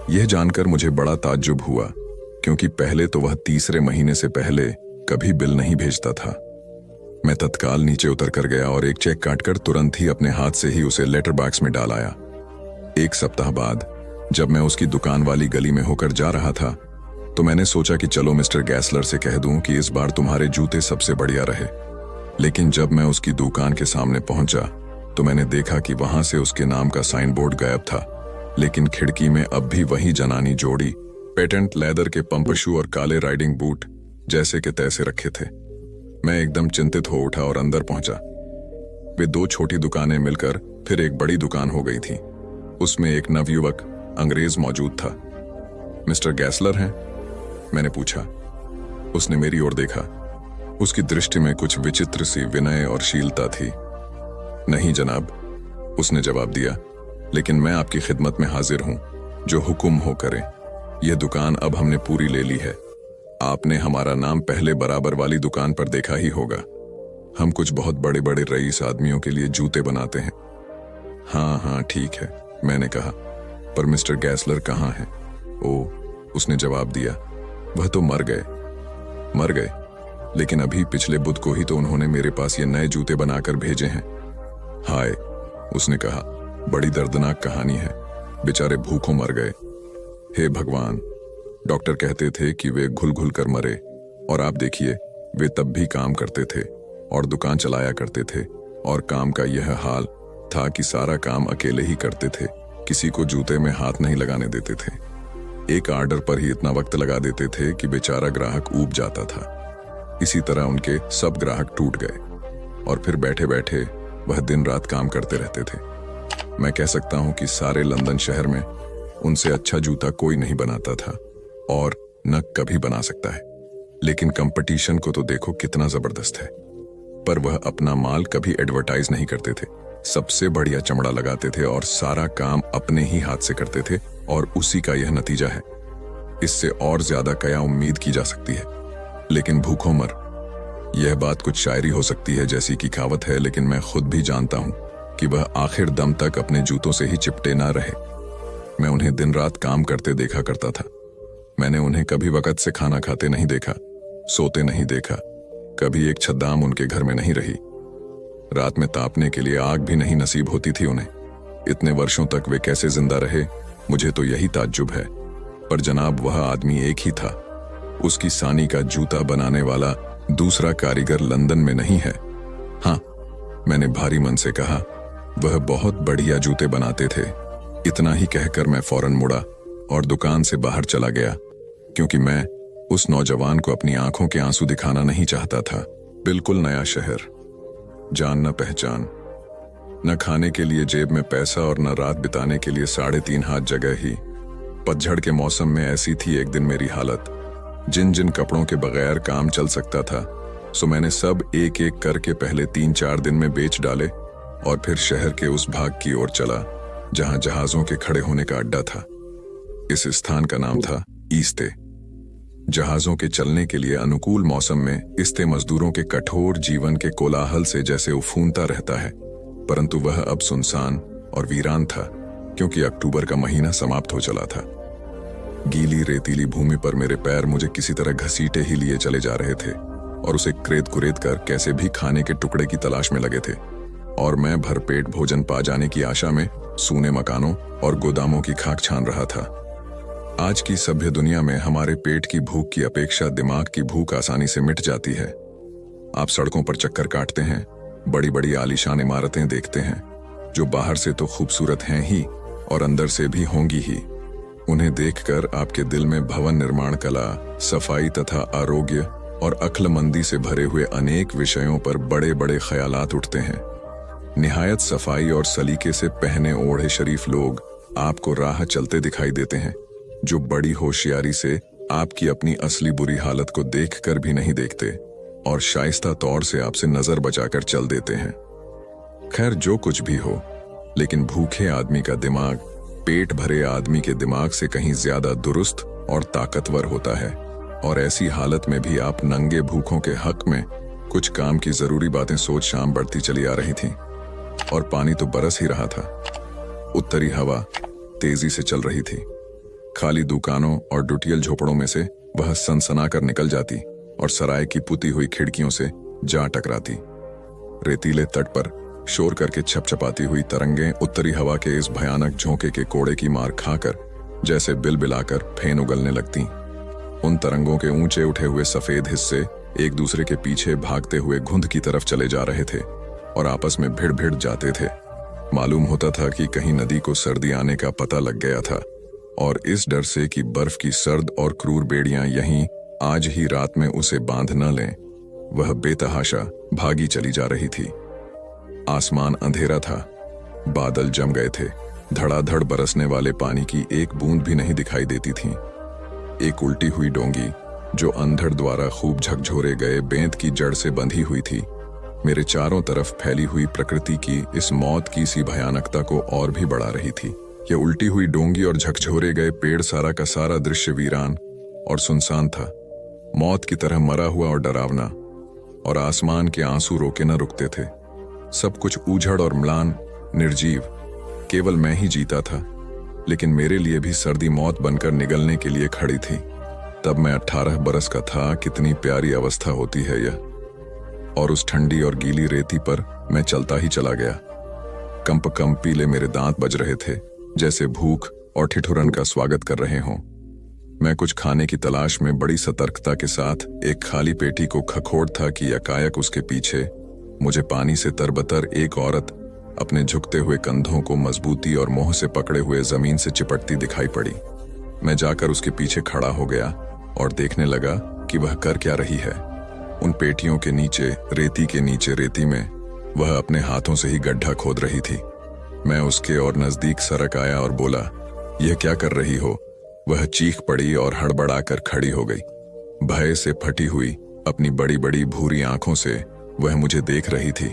यह जानकर मुझे बड़ा ताज्जुब हुआ, क्योंकि पहले तो वह तीसरे महीने से पहले कभी बिल नहीं भेजता था। मैं तत्काल नीचे उतर कर गया और एक चेक काटकर तुरंत ही अपने हाथ से ही उसे लेटर बॉक्स में डाल आया। एक सप्ताह बाद जब मैं उसकी दुकान वाली गली में होकर जा रहा था तो मैंने सोचा कि चलो मिस्टर गैसलर से कह दूं कि इस बार तुम्हारे जूते सबसे बढ़िया रहे। लेकिन जब मैं उसकी दुकान के सामने पहुंचा तो मैंने देखा कि वहां से उसके नाम का साइन बोर्ड गायब था, लेकिन खिड़की में अब भी वही जनानी जोड़ी पेटेंट लेदर के पंप शू और काले राइडिंग बूट जैसे के तैसे रखे थे। मैं एकदम चिंतित हो उठा और अंदर पहुंचा। वे 2 छोटी दुकानें मिलकर फिर एक बड़ी दुकान हो गई थी। उसमें एक नवयुवक अंग्रेज मौजूद था। मिस्टर गैसलर हैं? मैंने पूछा। उसने मेरी ओर देखा। उसकी दृष्टि में कुछ विचित्र सी विनय और शीलता थी। नहीं जनाब, उसने जवाब दिया, लेकिन मैं आपकी खिदमत में हाजिर हूं, जो हुक्म हो करें। यह दुकान अब हमने पूरी ले ली है। आपने हमारा नाम पहले बराबर वाली दुकान पर देखा ही होगा। हम कुछ बहुत बड़े बड़े रईस आदमियों के लिए जूते बनाते हैं। हाँ हाँ ठीक है, मैंने कहा, पर मिस्टर गैसलर कहाँ हैं? ओ, उसने जवाब दिया, वह तो मर गए, लेकिन अभी पिछले बुध को ही तो उन्होंने मेरे पास ये नए जूते बनाकर भेजे हैं। हाय, उसने कहा, बड़ी दर्दनाक कहानी है। बेचारे भूखों मर गए। हे भगवान, डॉक्टर कहते थे कि वे घुल घुल कर मरे, और आप देखिए, वे तब भी काम करते थे और दुकान चलाया करते थे, और काम का यह हाल था कि सारा काम अकेले ही करते थे, किसी को जूते में हाथ नहीं लगाने देते थे। एक ऑर्डर पर ही इतना वक्त लगा देते थे कि बेचारा ग्राहक ऊब जाता था। इसी तरह उनके सब ग्राहक टूट गए और फिर बैठे बैठे वह दिन रात काम करते रहते थे। मैं कह सकता हूं कि सारे लंदन शहर में उनसे अच्छा जूता कोई नहीं बनाता था और न कभी बना सकता है। लेकिन कंपटीशन को तो देखो कितना जबरदस्त है। पर वह अपना माल कभी एडवर्टाइज नहीं करते थे। सबसे बढ़िया चमड़ा लगाते थे और सारा काम अपने ही हाथ से करते थे, और उसी का यह नतीजा है। इससे और ज्यादा क्या उम्मीद की जा सकती है? लेकिन भूखों मर, यह बात कुछ शायरी हो सकती है जैसी कि कहावत है, लेकिन मैं खुद भी जानता हूं कि वह आखिर दम तक अपने जूतों से ही चिपटे ना रहे। मैं उन्हें दिन रात काम करते देखा करता था। मैंने उन्हें कभी वक्त से खाना खाते नहीं देखा, सोते नहीं देखा। कभी एक छद्दाम उनके घर में नहीं रही। रात में तापने के लिए आग भी नहीं नसीब होती थी उन्हें। इतने वर्षों तक वे कैसे जिंदा रहे, मुझे तो यही ताज्जुब है। पर जनाब, वह आदमी एक ही था। उसकी सानी का जूता बनाने वाला दूसरा कारीगर लंदन में नहीं है। हाँ, मैंने भारी मन से कहा, वह बहुत बढ़िया जूते बनाते थे। इतना ही कहकर मैं फौरन मुड़ा और दुकान से बाहर चला गया, क्योंकि मैं उस नौजवान को अपनी आंखों के आंसू दिखाना नहीं चाहता था। बिल्कुल नया शहर, जान न पहचान, न खाने के लिए जेब में पैसा और न रात बिताने के लिए 3.5 हाथ जगह ही पतझड़ के मौसम में ऐसी थी एक दिन मेरी हालत। जिन जिन कपड़ों के बगैर काम चल सकता था, सो मैंने सब एक एक करके पहले 3-4 दिन में बेच डाले और फिर शहर के उस भाग की ओर चला जहां जहाजों के खड़े होने का अड्डा था। इस स्थान का नाम था ईस्ते। जहाजों के चलने के लिए अनुकूल मौसम में ईस्ते मजदूरों के कठोर जीवन के कोलाहल से जैसे उफूनता रहता है, परंतु वह अब सुनसान और वीरान था क्योंकि अक्टूबर का महीना समाप्त हो चला था। गीली रेतीली भूमि पर मेरे पैर मुझे किसी तरह घसीटे ही लिए चले जा रहे थे और उसे क्रेद कुरेद कर कैसे भी खाने के टुकड़े की तलाश में लगे थे, और मैं भरपेट भोजन पा जाने की आशा में सूने मकानों और गोदामों की खाक छान रहा था। आज की सभ्य दुनिया में हमारे पेट की भूख की अपेक्षा दिमाग की भूख आसानी से मिट जाती है। आप सड़कों पर चक्कर काटते हैं, बड़ी बड़ी आलीशान इमारतें देखते हैं जो बाहर से तो खूबसूरत हैं ही और अंदर से भी होंगी ही। उन्हें देखकर आपके दिल में भवन निर्माण कला, सफाई तथा आरोग्य और अक्लमंदी से भरे हुए अनेक विषयों पर बड़े बड़े ख्यालात उठते हैं। निहायत सफाई और सलीके से पहने ओढ़े शरीफ लोग आपको राह चलते दिखाई देते हैं, जो बड़ी होशियारी से आपकी अपनी असली बुरी हालत को देखकर भी नहीं देखते और शाइस्ता तौर से आपसे नजर बचाकर चल देते हैं। खैर, जो कुछ भी हो, लेकिन भूखे आदमी का दिमाग पेट भरे आदमी के दिमाग से कहीं ज्यादा दुरुस्त और ताकतवर होता है, और ऐसी हालत में भी आप नंगे भूखों के हक में कुछ काम की जरूरी बातें सोच शाम बढ़ती चली आ रही थी, और पानी तो बरस ही रहा था। उत्तरी हवा तेजी से चल रही थी। खाली दुकानों और डुटियल झोपड़ों में से वह सनसना कर निकल जाती और सराय की पुती हुई खिड़कियों से जा टकराती। रेतीले तट पर शोर करके छपछपाती हुई तरंगें उत्तरी हवा के इस भयानक झोंके के कोड़े की मार खाकर जैसे बिलबिलाकर फेन उगलने लगती। उन तरंगों के ऊंचे उठे हुए सफेद हिस्से एक दूसरे के पीछे भागते हुए घुंध की तरफ चले जा रहे थे और आपस में भिड़ भिड़ जाते थे। मालूम होता था कि कहीं नदी को सर्दी आने का पता लग गया था, और इस डर से कि बर्फ की सर्द और क्रूर बेड़ियां यहीं आज ही रात में उसे बांध न लें, वह बेतहाशा भागी चली जा रही थी। आसमान अंधेरा था, बादल जम गए थे, धड़ाधड़ बरसने वाले पानी की एक बूंद भी नहीं दिखाई देती थी। एक उल्टी हुई डोंगी जो अंधड़ द्वारा खूब झकझोरे गए बेंत की जड़ से बंधी हुई थी, मेरे चारों तरफ फैली हुई प्रकृति की इस मौत की सी भयानकता को और भी बढ़ा रही थी। यह उल्टी हुई डोंगी और झकझोरे गए पेड़, सारा का सारा दृश्य वीरान और सुनसान था, मौत की तरह मरा हुआ और डरावना, और आसमान के आंसू रोके न रुकते थे। सब कुछ उजड़ और म्लान, निर्जीव। केवल मैं ही जीता था, लेकिन मेरे लिए भी सर्दी मौत बनकर निगलने के लिए खड़ी थी। तब मैं 18 बरस का था। कितनी प्यारी अवस्था होती है यह। और उस ठंडी और गीली रेती पर मैं चलता ही चला गया। कंप कंप पीले मेरे दांत बज रहे थे, जैसे भूख और ठिठुरन का स्वागत कर रहे हों। मैं कुछ खाने की तलाश में बड़ी सतर्कता के साथ एक खाली पेटी को खखोड़ था कि एकाएक उसके पीछे मुझे पानी से तरबतर एक औरत अपने झुकते हुए कंधों को मजबूती और मोह से पकड़े हुए जमीन से चिपटती दिखाई पड़ी। मैं जाकर उसके पीछे खड़ा हो गया और देखने लगा कि वह कर क्या रही है। उन पेटियों के नीचे, रेती के नीचे रेती में वह अपने हाथों से ही गड्ढा खोद रही थी। मैं उसके और नजदीक सरक आया और बोला, यह क्या कर रही हो? वह चीख पड़ी और हड़बड़ाकर खड़ी हो गई। भय से फटी हुई अपनी बड़ी बड़ी भूरी आंखों से वह मुझे देख रही थी,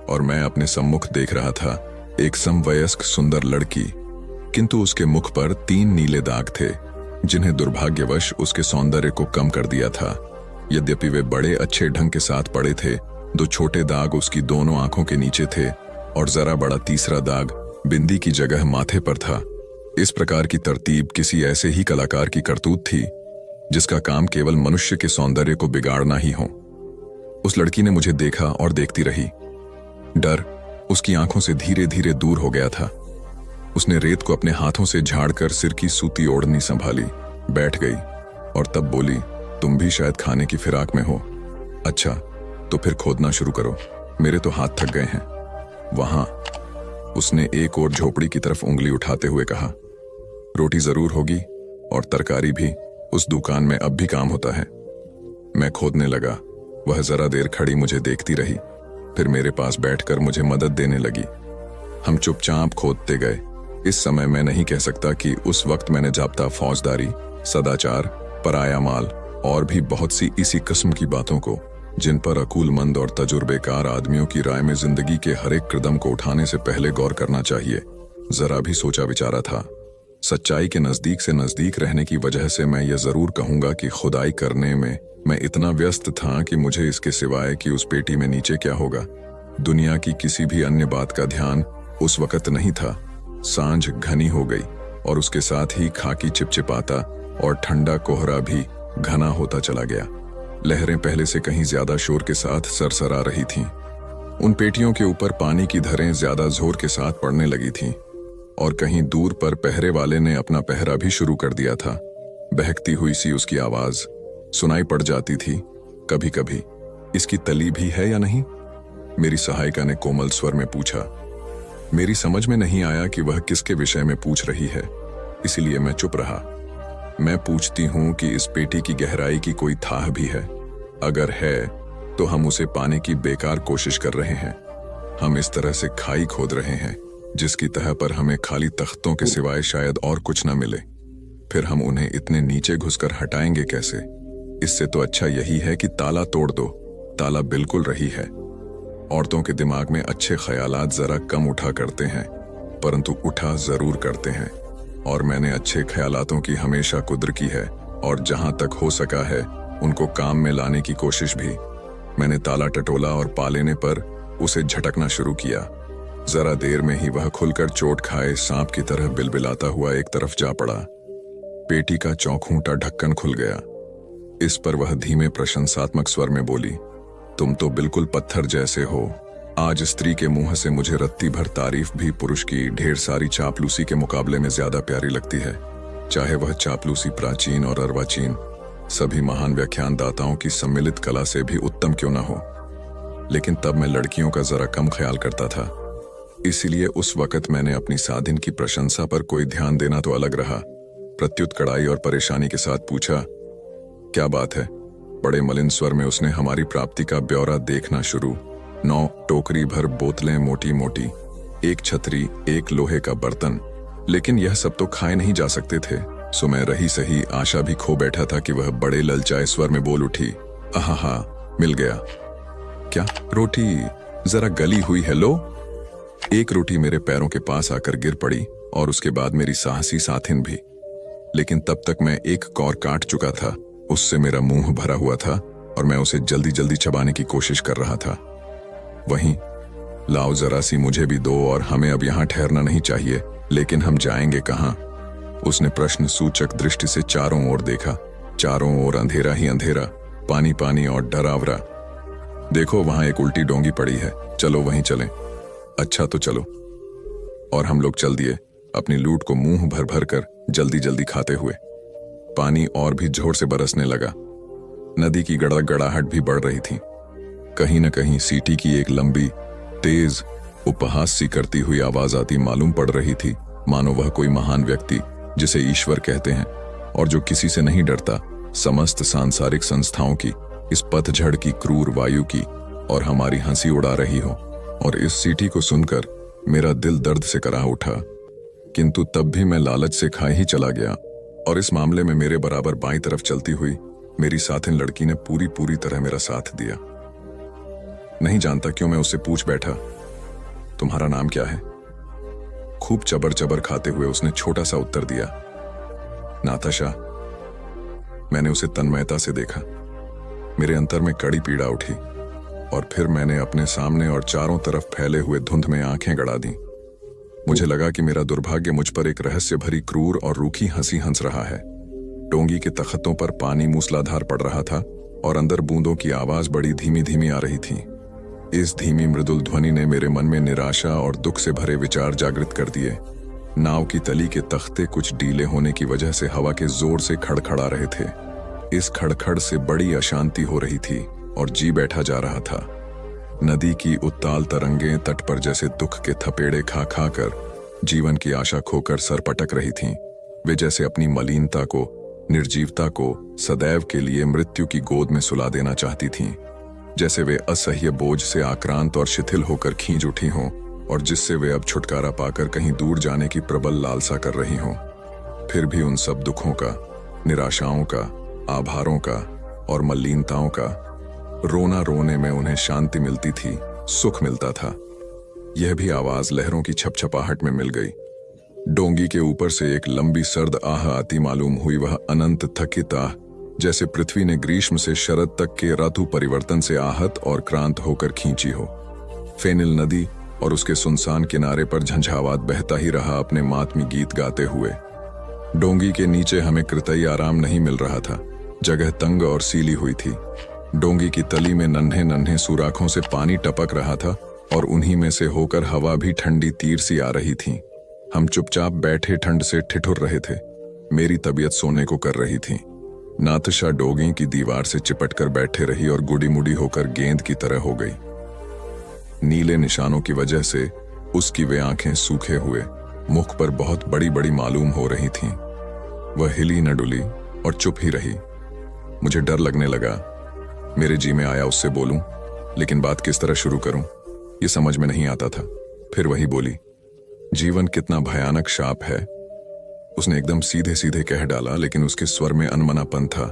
और मैं अपने सम्मुख देख रहा था एक समवयस्क सुंदर लड़की, किंतु उसके मुख पर 3 नीले दाग थे जिन्हें दुर्भाग्यवश उसके सौंदर्य को कम कर दिया था। यद्यपि वे बड़े अच्छे ढंग के साथ पड़े थे, 2 छोटे दाग उसकी दोनों आंखों के नीचे थे और जरा बड़ा तीसरा दाग बिंदी की जगह माथे पर था। इस प्रकार की तरतीब किसी ऐसे ही कलाकार की करतूत थी जिसका काम केवल मनुष्य के सौंदर्य को बिगाड़ना ही हो। उस लड़की ने मुझे देखा और देखती रही। डर उसकी आंखों से धीरे धीरे दूर हो गया था। उसने रेत को अपने हाथों से झाड़कर सिर की सूती ओढ़नी संभाली, बैठ गई और तब बोली, तुम भी शायद खाने की फिराक में हो। अच्छा, तो फिर खोदना शुरू करो, मेरे तो हाथ थक गए हैं। वहां उसने एक और झोपड़ी की तरफ उंगली उठाते हुए कहा, रोटी जरूर होगी और तरकारी भी, उस दुकान में अब भी काम होता है। मैं खोदने लगा। वह जरा देर खड़ी मुझे देखती रही, फिर मेरे पास बैठकर मुझे मदद देने लगी। हम चुपचाप खोदते गए। इस समय मैं नहीं कह सकता कि उस वक्त मैंने जाब्ता, फौजदारी, सदाचार, पराया माल और भी बहुत सी इसी किस्म की बातों को, जिन पर अकूलमंद और तजुर्बेकार आदमियों की राय में जिंदगी के हर एक कदम को उठाने से पहले गौर करना चाहिए, जरा भी सोचा विचारा था। सच्चाई के नजदीक से नजदीक रहने की वजह से मैं यह जरूर कहूंगा कि खुदाई करने में मैं इतना व्यस्त था कि मुझे इसके सिवाय कि उस पेटी में नीचे क्या होगा, दुनिया की किसी भी अन्य बात का ध्यान उस वक्त नहीं था। सांझ घनी हो गई और उसके साथ ही खाकी चिपचिपाता और ठंडा कोहरा भी घना होता चला गया। लहरें पहले से कहीं ज्यादा शोर के साथ सरसरा रही थीं। उन पेटियों के ऊपर पानी की धारें ज्यादा जोर के साथ पड़ने लगी थीं और कहीं दूर पर पहरे वाले ने अपना पहरा भी शुरू कर दिया था। बहकती हुई सी उसकी आवाज सुनाई पड़ जाती थी कभी कभी। इसकी तली भी है या नहीं? मेरी सहायिका ने कोमल स्वर में पूछा। मेरी समझ में नहीं आया कि वह किसके विषय में पूछ रही है, इसलिए मैं चुप रहा। मैं पूछती हूं कि इस पेटी की गहराई की कोई थाह भी है? अगर है तो हम उसे पाने की बेकार कोशिश कर रहे हैं। हम इस तरह से खाई खोद रहे हैं जिसकी तह पर हमें खाली तख्तों के सिवाय शायद और कुछ न मिले। फिर हम उन्हें इतने नीचे घुसकर हटाएंगे कैसे? इससे तो अच्छा यही है कि ताला तोड़ दो। ताला बिल्कुल रही है। औरतों के दिमाग में अच्छे ख्यालात जरा कम उठा करते हैं, परंतु उठा जरूर करते हैं, और मैंने अच्छे ख्यालातों की हमेशा कुद्र की है और जहां तक हो सका है उनको काम में लाने की कोशिश भी। मैंने ताला टटोला और पा लेने पर उसे झटकना शुरू किया। जरा देर में ही वह खुलकर चोट खाए सांप की तरह बिलबिलाता हुआ एक तरफ जा पड़ा। पेटी का चौखूंटा ढक्कन खुल गया। इस पर वह धीमे प्रशंसात्मक स्वर में बोली, तुम तो बिल्कुल पत्थर जैसे हो। आज स्त्री के मुंह से मुझे रत्ती भर तारीफ भी पुरुष की ढेर सारी चापलूसी के मुकाबले में ज्यादा प्यारी लगती है, चाहे वह चापलूसी प्राचीन और अर्वाचीन सभी महान व्याख्यानदाताओं की सम्मिलित कला से भी उत्तम क्यों न हो। लेकिन तब मैं लड़कियों का जरा कम ख्याल करता था, इसीलिए उस वक्त मैंने अपनी साधिन की प्रशंसा पर कोई ध्यान देना तो अलग रहा। प्रत्युत कड़ाई और परेशानी के साथ पूछा, क्या बात है? बड़े मलिन स्वर में उसने हमारी प्राप्ति का ब्यौरा देखना शुरू। 9 टोकरी भर बोतलें मोटी मोटी, 1 छतरी, 1 लोहे का बर्तन, लेकिन यह सब तो खाए नहीं जा सकते थे। सो मैं रही सही आशा भी खो बैठा था कि वह बड़े ललचाए स्वर में बोल उठी, आहा, मिल गया। क्या? रोटी जरा गली हुई है, लो। एक रोटी मेरे पैरों के पास आकर गिर पड़ी और उसके बाद मेरी साहसी साथिन भी। लेकिन तब तक मैं एक कौर काट चुका था। उससे मेरा मुंह भरा हुआ था और मैं उसे जल्दी जल्दी चबाने की कोशिश कर रहा था। वहीं, लाओ जरा सी मुझे भी दो, और हमें अब यहां ठहरना नहीं चाहिए, लेकिन हम जाएंगे कहां? उसने प्रश्न सूचक दृष्टि से चारों ओर देखा। चारों ओर अंधेरा ही अंधेरा, पानी पानी और डरावरा। देखो, वहां एक उल्टी डोंगी पड़ी है, चलो वहीं चलें। अच्छा तो चलो। और हम लोग चल दिए, अपनी लूट को मुंह भर भर कर जल्दी जल्दी खाते हुए। पानी और भी जोर से बरसने लगा। नदी की गड़गड़ाहट भी बढ़ रही थी। कहीं न कहीं सीटी की एक लंबी, तेज, उपहास सी करती हुई आवाज आती मालूम पड़ रही थी, मानो वह कोई महान व्यक्ति, जिसे ईश्वर कहते हैं और जो किसी से नहीं डरता, समस्त सांसारिक संस्थाओं की, इस पतझड़ की, क्रूर वायु की और हमारी हंसी उड़ा रही हो। और इस सीटी को सुनकर मेरा दिल दर्द से कराह उठा, किंतु तब भी मैं लालच से खाए ही चला गया। और इस मामले में मेरे बराबर बाईं तरफ चलती हुई मेरी साथिन लड़की ने पूरी तरह मेरा साथ दिया। नहीं जानता क्यों मैं उससे पूछ बैठा, तुम्हारा नाम क्या है? खूब चबर चबर खाते हुए उसने छोटा सा उत्तर दिया, नाताशा। मैंने उसे तन्मयता से देखा। मेरे अंतर में कड़ी पीड़ा उठी और फिर मैंने अपने सामने और चारों तरफ फैले हुए धुंध में आंखें गड़ा दी। मुझे लगा कि मेरा दुर्भाग्य मुझ पर एक रहस्य भरी, क्रूर और रूखी हंसी हंस रहा है। डोंगी के तख्तों पर पानी मूसलाधार पड़ रहा था और अंदर बूंदों की आवाज बड़ी धीमी धीमी आ रही थी। इस धीमी मृदुल ध्वनि ने मेरे मन में निराशा और दुख से भरे विचार जागृत कर दिए। नाव की तली के तख्ते कुछ ढीले होने की वजह से हवा के जोर से खड़खड़ा रहे थे। इस खड़खड़ से बड़ी अशांति हो रही थी और जी बैठा जा रहा था। नदी की उत्ताल तरंगें तट पर जैसे दुख के थपेड़े खा खा कर जीवन की आशा खोकर सर पटक रही थीं। वे जैसे अपनी मलिनता को, निर्जीवता को सदैव के लिए मृत्यु की गोद में सुला देना चाहती थीं। जैसे वे असह्य बोझ से आक्रांत और शिथिल होकर खींच उठी हों और जिससे वे अब छुटकारा पाकर कहीं दूर जाने की प्रबल लालसा कर रही हों। फिर भी उन सब दुखों का, निराशाओं का, आभारों का और मलिनताओं का रोना रोने में उन्हें शांति मिलती थी, सुख मिलता था। यह भी आवाज लहरों की छपछपाहट में मिल गई। डोंगी के ऊपर से एक लंबी सर्द आह आती मालूम हुई, वह अनंत थकित आह, जैसे पृथ्वी ने ग्रीष्म से शरद तक के ऋतु परिवर्तन से आहत और क्रांत होकर खींची हो। फेनिल नदी और उसके सुनसान किनारे पर झंझावात बहता ही रहा अपने मातमी गीत गाते हुए। डोंगी के नीचे हमें कृतई आराम नहीं मिल रहा था। जगह तंग और सीली हुई थी। डोंगी की तली में नन्हे नन्हे सुराखों से पानी टपक रहा था और उन्हीं में से होकर हवा भी ठंडी तीर सी आ रही थी। हम चुपचाप बैठे ठंड से ठिठुर रहे थे। मेरी तबीयत सोने को कर रही थी। नातशा डोगी की दीवार से चिपटकर बैठे रही और गुड़ी मुड़ी होकर गेंद की तरह हो गई। नीले निशानों की वजह से उसकी वे आंखें सूखे हुए मुख पर बहुत बड़ी बड़ी मालूम हो रही थीं। वह हिली न डुली और चुप ही रही। मुझे डर लगने लगा। मेरे जी में आया उससे बोलूं, लेकिन बात किस तरह शुरू करूं ये समझ में नहीं आता था। फिर वही बोली, जीवन कितना भयानक शाप है। उसने एकदम सीधे सीधे कह डाला, लेकिन उसके स्वर में अनमनापन था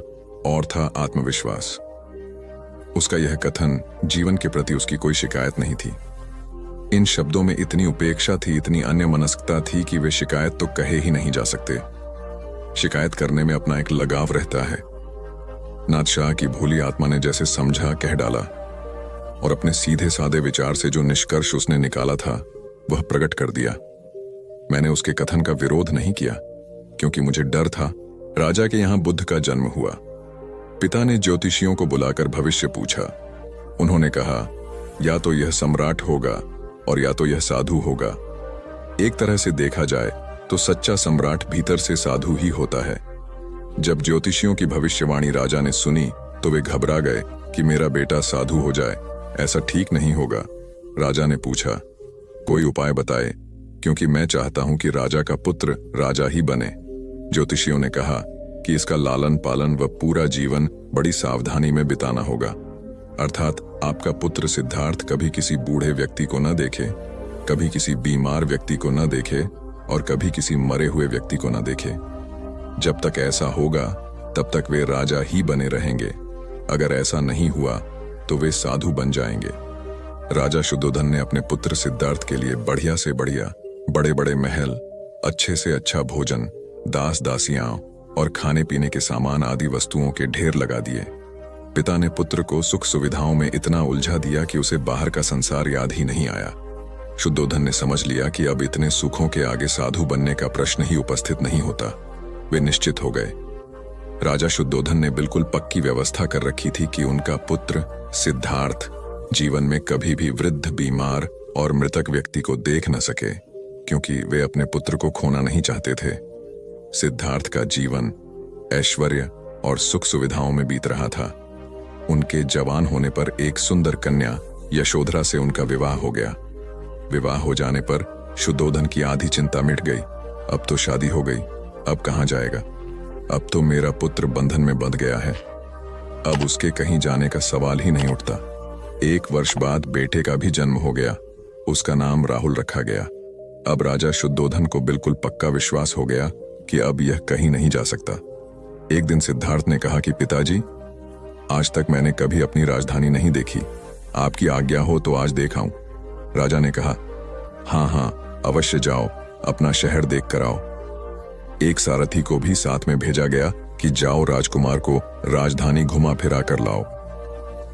और था आत्मविश्वास। उसका यह कथन जीवन के प्रति उसकी कोई शिकायत नहीं थी। इन शब्दों में इतनी उपेक्षा थी, इतनी अन्यमनस्कता थी कि वे शिकायत तो कहे ही नहीं जा सकते। शिकायत करने में अपना एक लगाव रहता है। नादशाह की भूली आत्मा ने जैसे समझा, कह डाला और अपने सीधे सादे विचार से जो निष्कर्ष उसने निकाला था वह प्रकट कर दिया। मैंने उसके कथन का विरोध नहीं किया, क्योंकि मुझे डर था। राजा के यहां बुद्ध का जन्म हुआ। पिता ने ज्योतिषियों को बुलाकर भविष्य पूछा। उन्होंने कहा, या तो यह सम्राट होगा और या तो यह साधु होगा। एक तरह से देखा जाए तो सच्चा सम्राट भीतर से साधु ही होता है। जब ज्योतिषियों की भविष्यवाणी राजा ने सुनी तो वे घबरा गए कि मेरा बेटा साधु हो जाए, ऐसा ठीक नहीं होगा। राजा ने पूछा, कोई उपाय बताए, क्योंकि मैं चाहता हूं कि राजा का पुत्र राजा ही बने। ज्योतिषियों ने कहा कि इसका लालन पालन व पूरा जीवन बड़ी सावधानी में बिताना होगा। अर्थात आपका पुत्र सिद्धार्थ कभी किसी बूढ़े व्यक्ति को न देखे, कभी किसी बीमार व्यक्ति को न देखे और कभी किसी मरे हुए व्यक्ति को न देखे। जब तक ऐसा होगा तब तक वे राजा ही बने रहेंगे। अगर ऐसा नहीं हुआ तो वे साधु बन जाएंगे। राजा शुद्धोधन ने अपने पुत्र सिद्धार्थ के लिए बढ़िया से बढ़िया, बड़े बड़े महल, अच्छे से अच्छा भोजन, दास दासियां और खाने पीने के सामान आदि वस्तुओं के ढेर लगा दिए। पिता ने पुत्र को सुख सुविधाओं में इतना उलझा दिया कि उसे बाहर का संसार याद ही नहीं आया। शुद्धोधन ने समझ लिया कि अब इतने सुखों के आगे साधु बनने का प्रश्न ही उपस्थित नहीं होता। वे निश्चित हो गए। राजा शुद्धोधन ने बिल्कुल पक्की व्यवस्था कर रखी थी कि उनका पुत्र सिद्धार्थ जीवन में कभी भी वृद्ध, बीमार और मृतक व्यक्ति को देख न सके, क्योंकि वे अपने पुत्र को खोना नहीं चाहते थे। सिद्धार्थ का जीवन ऐश्वर्य और सुख सुविधाओं में बीत रहा था। उनके जवान होने पर एक सुंदर कन्या यशोधरा से उनका विवाह हो गया। विवाह हो जाने पर शुद्धोधन की आधी चिंता मिट गई। अब तो शादी हो गई, अब कहां जाएगा? अब तो मेरा पुत्र बंधन में बंध गया है। अब उसके कहीं जाने का सवाल ही नहीं उठता। 1 वर्ष बाद बेटे का भी जन्म हो गया। उसका नाम राहुल रखा गया। अब राजा शुद्धोधन को बिल्कुल पक्का विश्वास हो गया कि अब यह कहीं नहीं जा सकता। एक दिन सिद्धार्थ ने कहा कि पिताजी, आज तक मैंने कभी अपनी राजधानी नहीं देखी। आपकी आज्ञा हो तो आज देख आऊं। राजा ने कहा, हाँ हाँ, अवश्य जाओ, अपना शहर देख कर आओ। एक सारथी को भी साथ में भेजा गया कि जाओ राजकुमार को राजधानी घुमा फिरा कर लाओ।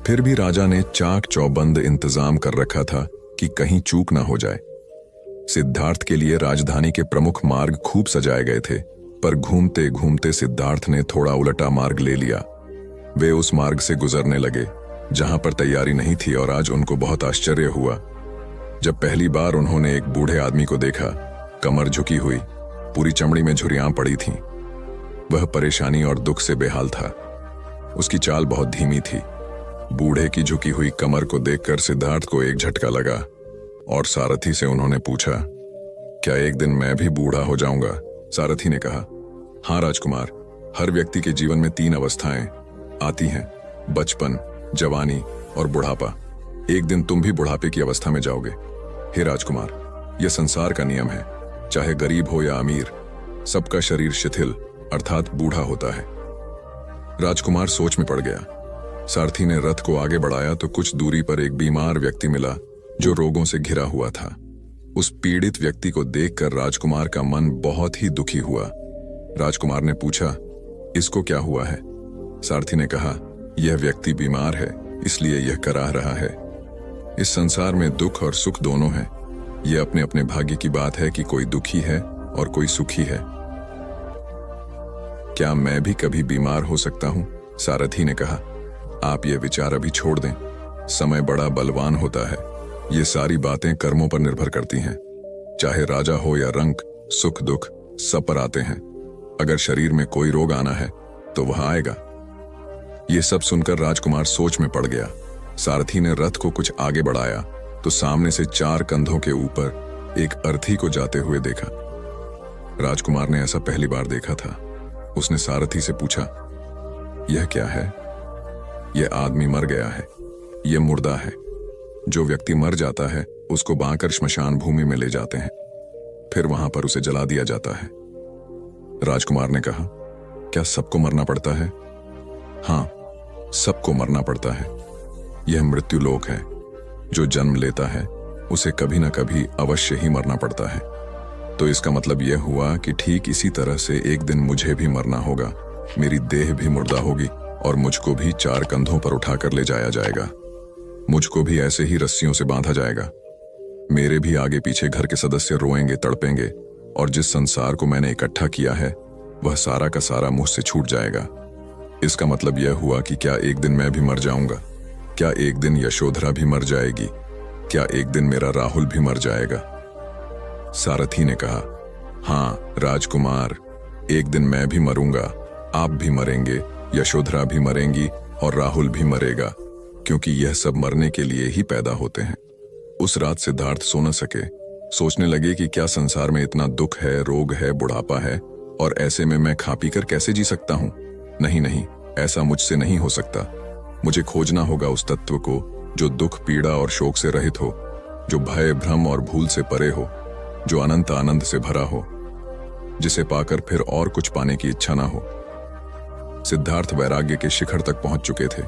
फिर भी राजा ने चाक चौबंद इंतजाम कर रखा था कि कहीं चूक ना हो जाए। सिद्धार्थ के लिए राजधानी के प्रमुख मार्ग खूब सजाए गए थे, पर घूमते घूमते सिद्धार्थ ने थोड़ा उलटा मार्ग ले लिया। वे उस मार्ग से गुजरने लगे जहां पर तैयारी नहीं थी, और आज उनको बहुत आश्चर्य हुआ जब पहली बार उन्होंने एक बूढ़े आदमी को देखा, कमर झुकी हुई, पूरी चमड़ी में झुर्रियां पड़ी थीं। वह परेशानी और दुख से बेहाल था। उसकी चाल बहुत धीमी थी। बूढ़े की झुकी हुई कमर को देखकर सिद्धार्थ को एक झटका लगा और सारथी से उन्होंने पूछा, क्या एक दिन मैं भी बूढ़ा हो जाऊंगा? सारथी ने कहा, हाँ राजकुमार, हर व्यक्ति के जीवन में 3 अवस्थाएं आती हैं, बचपन, जवानी और बुढ़ापा। एक दिन तुम भी बुढ़ापे की अवस्था में जाओगे। हे राजकुमार, यह संसार का नियम है, चाहे गरीब हो या अमीर, सबका शरीर शिथिल अर्थात बूढ़ा होता है। राजकुमार सोच में पड़ गया। सारथी ने रथ को आगे बढ़ाया तो कुछ दूरी पर एक बीमार व्यक्ति मिला जो रोगों से घिरा हुआ था। उस पीड़ित व्यक्ति को देखकर राजकुमार का मन बहुत ही दुखी हुआ। राजकुमार ने पूछा, इसको क्या हुआ है? सारथी ने कहा, यह व्यक्ति बीमार है, इसलिए यह कराह रहा है। इस संसार में दुख और सुख दोनों हैं। यह अपने अपने भाग्य की बात है कि कोई दुखी है और कोई सुखी है। क्या मैं भी कभी बीमार हो सकता हूं? सारथी ने कहा, आप यह विचार अभी छोड़ दें। समय बड़ा बलवान होता है। ये सारी बातें कर्मों पर निर्भर करती हैं। चाहे राजा हो या रंक, सुख दुख सब पर आते हैं। अगर शरीर में कोई रोग आना है तो वह आएगा। ये सब सुनकर राजकुमार सोच में पड़ गया। सारथी ने रथ को कुछ आगे बढ़ाया तो सामने से 4 कंधों के ऊपर एक अर्थी को जाते हुए देखा। राजकुमार ने ऐसा पहली बार देखा था। उसने सारथी से पूछा, यह क्या है? यह आदमी मर गया है, यह मुर्दा है। जो व्यक्ति मर जाता है उसको बांकर श्मशान भूमि में ले जाते हैं, फिर वहां पर उसे जला दिया जाता है। राजकुमार ने कहा, क्या सबको मरना पड़ता है? हां, सबको मरना पड़ता है। यह मृत्यु लोक है। जो जन्म लेता है उसे कभी ना कभी अवश्य ही मरना पड़ता है। तो इसका मतलब यह हुआ कि ठीक इसी तरह से एक दिन मुझे भी मरना होगा। मेरी देह भी मुर्दा होगी और मुझको भी 4 कंधों पर उठाकर ले जाया जाएगा। मुझको भी ऐसे ही रस्सियों से बांधा जाएगा। मेरे भी आगे पीछे घर के सदस्य रोएंगे, तड़पेंगे और जिस संसार को मैंने इकट्ठा किया है वह सारा का सारा मुझसे छूट जाएगा। इसका मतलब यह हुआ कि क्या एक दिन मैं भी मर जाऊंगा? क्या एक दिन यशोधरा भी मर जाएगी? क्या एक दिन मेरा राहुल भी मर जाएगा? सारथी ने कहा, हाँ राजकुमार, एक दिन मैं भी मरूंगा, आप भी मरेंगे, यशोधरा भी मरेंगी और राहुल भी मरेगा, क्योंकि यह सब मरने के लिए ही पैदा होते हैं। उस रात सिद्धार्थ सो न सके। सोचने लगे कि क्या संसार में इतना दुख है, रोग है, बुढ़ापा है और ऐसे में मैं खा पी कर कैसे जी सकता हूं? नहीं नहीं, ऐसा मुझसे नहीं हो सकता। मुझे खोजना होगा उस तत्व को जो दुख, पीड़ा और शोक से रहित हो, जो भय, भ्रम और भूल से परे हो, जो अनंत आनंद से भरा हो, जिसे पाकर फिर और कुछ पाने की इच्छा ना हो। सिद्धार्थ वैराग्य के शिखर तक पहुंच चुके थे।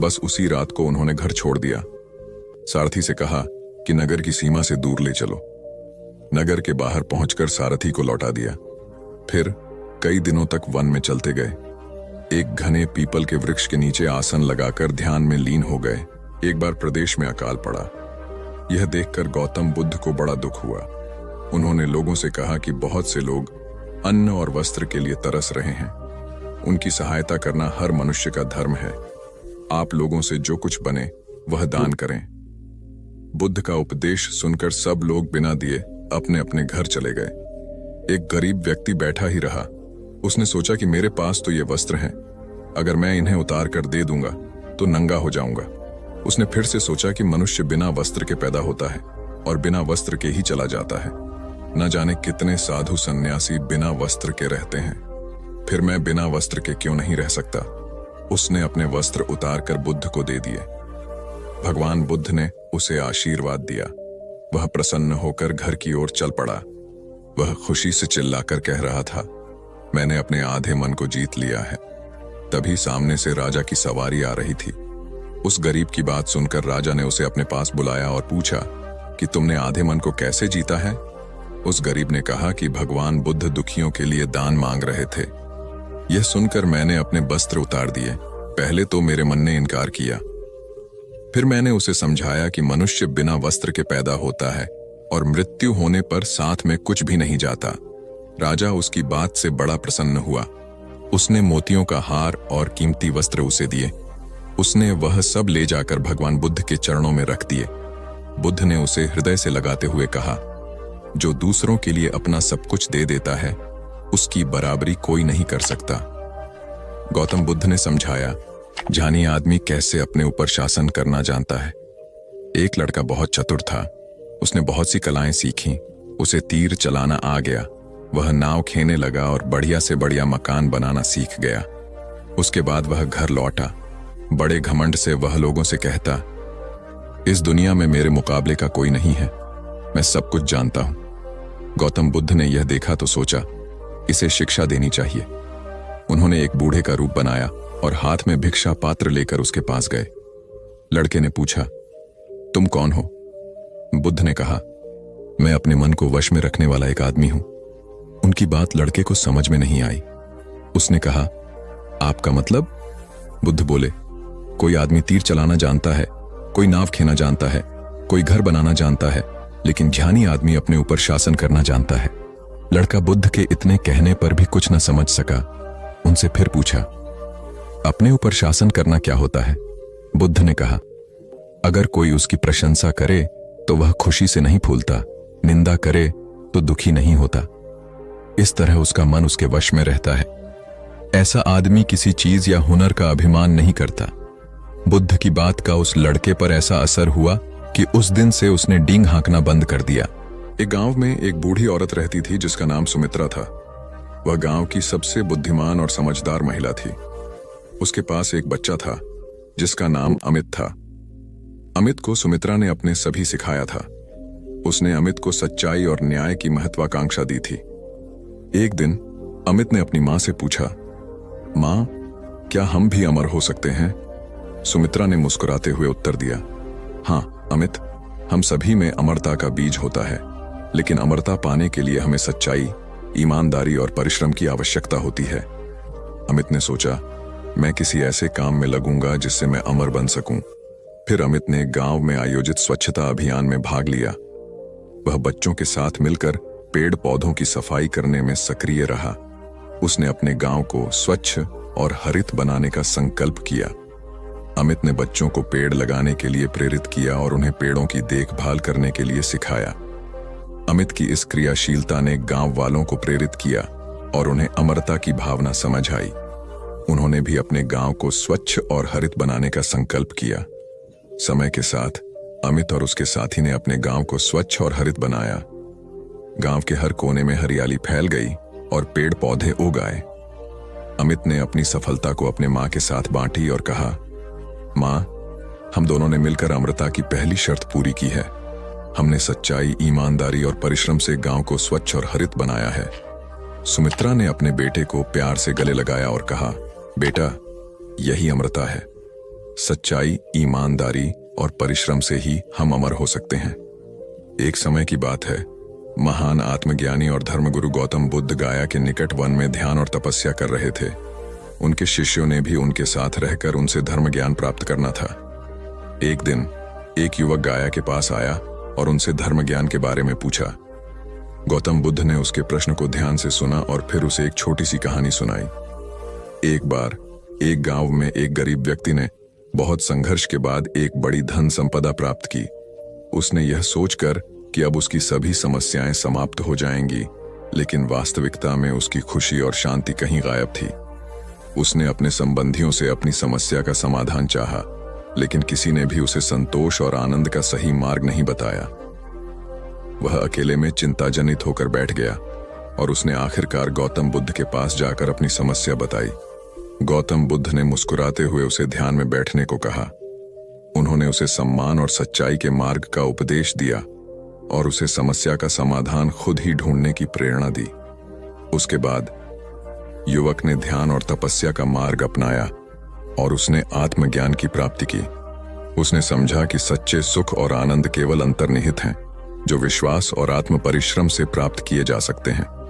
बस उसी रात को उन्होंने घर छोड़ दिया। सारथी से कहा कि नगर की सीमा से दूर ले चलो। नगर के बाहर पहुंचकर सारथी को लौटा दिया। फिर कई दिनों तक वन में चलते गए। एक घने पीपल के वृक्ष के नीचे आसन लगाकर ध्यान में लीन हो गए। एक बार प्रदेश में अकाल पड़ा। यह देखकर गौतम बुद्ध को बड़ा दुख हुआ। उन्होंने लोगों से कहा कि बहुत से लोग अन्न और वस्त्र के लिए तरस रहे हैं। उनकी सहायता करना हर मनुष्य का धर्म है। आप लोगों से जो कुछ बने वह दान करें। बुद्ध का उपदेश सुनकर सब लोग बिना दिए अपने अपने घर चले गए। एक गरीब व्यक्ति बैठा ही रहा। उसने सोचा कि मेरे पास तो ये वस्त्र हैं, अगर मैं इन्हें उतार कर दे दूंगा तो नंगा हो जाऊंगा। उसने फिर से सोचा कि मनुष्य बिना वस्त्र के पैदा होता है और बिना वस्त्र के ही चला जाता है। न जाने कितने साधु सन्यासी बिना वस्त्र के रहते हैं, फिर मैं बिना वस्त्र के क्यों नहीं रह सकता? उसने अपने वस्त्र उतार कर बुद्ध को दे दिए। भगवान बुद्ध ने उसे आशीर्वाद दिया। वह प्रसन्न होकर घर की ओर चल पड़ा। वह खुशी से चिल्लाकर कह रहा था, मैंने अपने आधे मन को जीत लिया है। तभी सामने से राजा की सवारी आ रही थी। उस गरीब की बात सुनकर राजा ने उसे अपने पास बुलाया और पूछा कि तुमने आधे मन को कैसे जीता है? उस गरीब ने कहा कि भगवान बुद्ध दुखियों के लिए दान मांग रहे थे। यह सुनकर मैंने अपने वस्त्र उतार दिए। पहले तो मेरे मन ने इनकार किया, फिर मैंने उसे समझाया कि मनुष्य बिना वस्त्र के पैदा होता है और मृत्यु होने पर साथ में कुछ भी नहीं जाता। राजा उसकी बात से बड़ा प्रसन्न हुआ। उसने मोतियों का हार और कीमती वस्त्र उसे दिए। उसने वह सब ले जाकर भगवान बुद्ध के चरणों में रख दिए। बुद्ध ने उसे हृदय से लगाते हुए कहा, जो दूसरों के लिए अपना सब कुछ दे देता है उसकी बराबरी कोई नहीं कर सकता। गौतम बुद्ध ने समझाया, जानिए आदमी कैसे अपने ऊपर शासन करना जानता है। एक लड़का बहुत चतुर था। उसने बहुत सी कलाएं सीखी। उसे तीर चलाना आ गया। वह नाव खेने लगा और बढ़िया से बढ़िया मकान बनाना सीख गया। उसके बाद वह घर लौटा। बड़े घमंड से वह लोगों से कहता, इस दुनिया में मेरे मुकाबले का कोई नहीं है। मैं सब कुछ जानता हूं। गौतम बुद्ध ने यह देखा तो सोचा, इसे शिक्षा देनी चाहिए। उन्होंने एक बूढ़े का रूप बनाया और हाथ में भिक्षा पात्र लेकर उसके पास गए। लड़के ने पूछा, तुम कौन हो? बुद्ध ने कहा, मैं अपने मन को वश में रखने वाला एक आदमी हूं। उनकी बात लड़के को समझ में नहीं आई। उसने कहा, आपका मतलब? बुद्ध बोले, कोई आदमी तीर चलाना जानता है, कोई नाव खेना जानता है, कोई घर बनाना जानता है, लेकिन ज्ञानी आदमी अपने ऊपर शासन करना जानता है। लड़का बुद्ध के इतने कहने पर भी कुछ न समझ सका। उनसे फिर पूछा, अपने ऊपर शासन करना क्या होता है? बुद्ध ने कहा, अगर कोई उसकी प्रशंसा करे तो वह खुशी से नहीं फूलता, निंदा करे तो दुखी नहीं होता। इस तरह उसका मन उसके वश में रहता है। ऐसा आदमी किसी चीज या हुनर का अभिमान नहीं करता। बुद्ध की बात का उस लड़के पर ऐसा असर हुआ कि उस दिन से उसने डींग हाँकना बंद कर दिया। एक गांव में एक बूढ़ी औरत रहती थी जिसका नाम सुमित्रा था। वह गांव की सबसे बुद्धिमान और समझदार महिला थी। उसके पास एक बच्चा था जिसका नाम अमित था। अमित को सुमित्रा ने अपने सभी सिखाया था। उसने अमित को सच्चाई और न्याय की महत्वाकांक्षा दी थी। एक दिन अमित ने अपनी मां से पूछा, मां, क्या हम भी अमर हो सकते हैं? सुमित्रा ने मुस्कुराते हुए उत्तर दिया, हाँ अमित, हम सभी में अमरता का बीज होता है, लेकिन अमरता पाने के लिए हमें सच्चाई, ईमानदारी और परिश्रम की आवश्यकता होती है। अमित ने सोचा, मैं किसी ऐसे काम में लगूंगा जिससे मैं अमर बन सकूं। फिर अमित ने गांव में आयोजित स्वच्छता अभियान में भाग लिया। वह बच्चों के साथ मिलकर पेड़ पौधों की सफाई करने में सक्रिय रहा। उसने अपने गांव को स्वच्छ और हरित बनाने का संकल्प किया। अमित ने बच्चों को पेड़ लगाने के लिए प्रेरित किया और उन्हें पेड़ों की देखभाल करने के लिए सिखाया। अमित की इस क्रियाशीलता ने गांव वालों को प्रेरित किया और उन्हें अमरता की भावना समझ आई। उन्होंने भी अपने गांव को स्वच्छ और हरित बनाने का संकल्प किया। समय के साथ अमित और उसके साथी ने अपने गांव को स्वच्छ और हरित बनाया। गांव के हर कोने में हरियाली फैल गई और पेड़ पौधे उग आए। अमित ने अपनी सफलता को अपने मां के साथ बांटी और कहा, मां, हम दोनों ने मिलकर अमरता की पहली शर्त पूरी की है। हमने सच्चाई, ईमानदारी और परिश्रम से गांव को स्वच्छ और हरित बनाया है। सुमित्रा ने अपने बेटे को प्यार से गले लगाया और कहा, बेटा, यही अमरता है। सच्चाई, ईमानदारी और परिश्रम से ही हम अमर हो सकते हैं। एक समय की बात है, महान आत्मज्ञानी और धर्मगुरु गौतम बुद्ध गाया के निकट वन में ध्यान और तपस्या कर रहे थे। उनके शिष्यों ने भी उनके साथ रहकर उनसे धर्म ज्ञान प्राप्त करना था। एक दिन एक युवक गाया के पास आया और उनसे धर्म ज्ञान के बारे में पूछा। गौतम बुद्ध ने उसके प्रश्न को ध्यान से सुना और फिर उसे एक छोटी सी कहानी सुनाई। एक बार एक गांव में एक गरीब व्यक्ति ने बहुत संघर्ष के बाद एक बड़ी धन संपदा प्राप्त की। उसने यह सोचकर कि अब उसकी सभी समस्याएं समाप्त हो जाएंगी, लेकिन वास्तविकता में उसकी खुशी और शांति कहीं गायब थी। उसने अपने संबंधियों से अपनी समस्या का समाधान चाहा, लेकिन किसी ने भी उसे संतोष और आनंद का सही मार्ग नहीं बताया। वह अकेले में चिंताजनित होकर बैठ गया और उसने आखिरकार गौतम बुद्ध के पास जाकर अपनी समस्या बताई। गौतम बुद्ध ने मुस्कुराते हुए उसे ध्यान में बैठने को कहा। उन्होंने उसे सम्मान और सच्चाई के मार्ग का उपदेश दिया और उसे समस्या का समाधान खुद ही ढूंढने की प्रेरणा दी। उसके बाद युवक ने ध्यान और तपस्या का मार्ग अपनाया और उसने आत्मज्ञान की प्राप्ति की। उसने समझा कि सच्चे सुख और आनंद केवल अंतर्निहित हैं, जो विश्वास और आत्म परिश्रम से प्राप्त किए जा सकते हैं।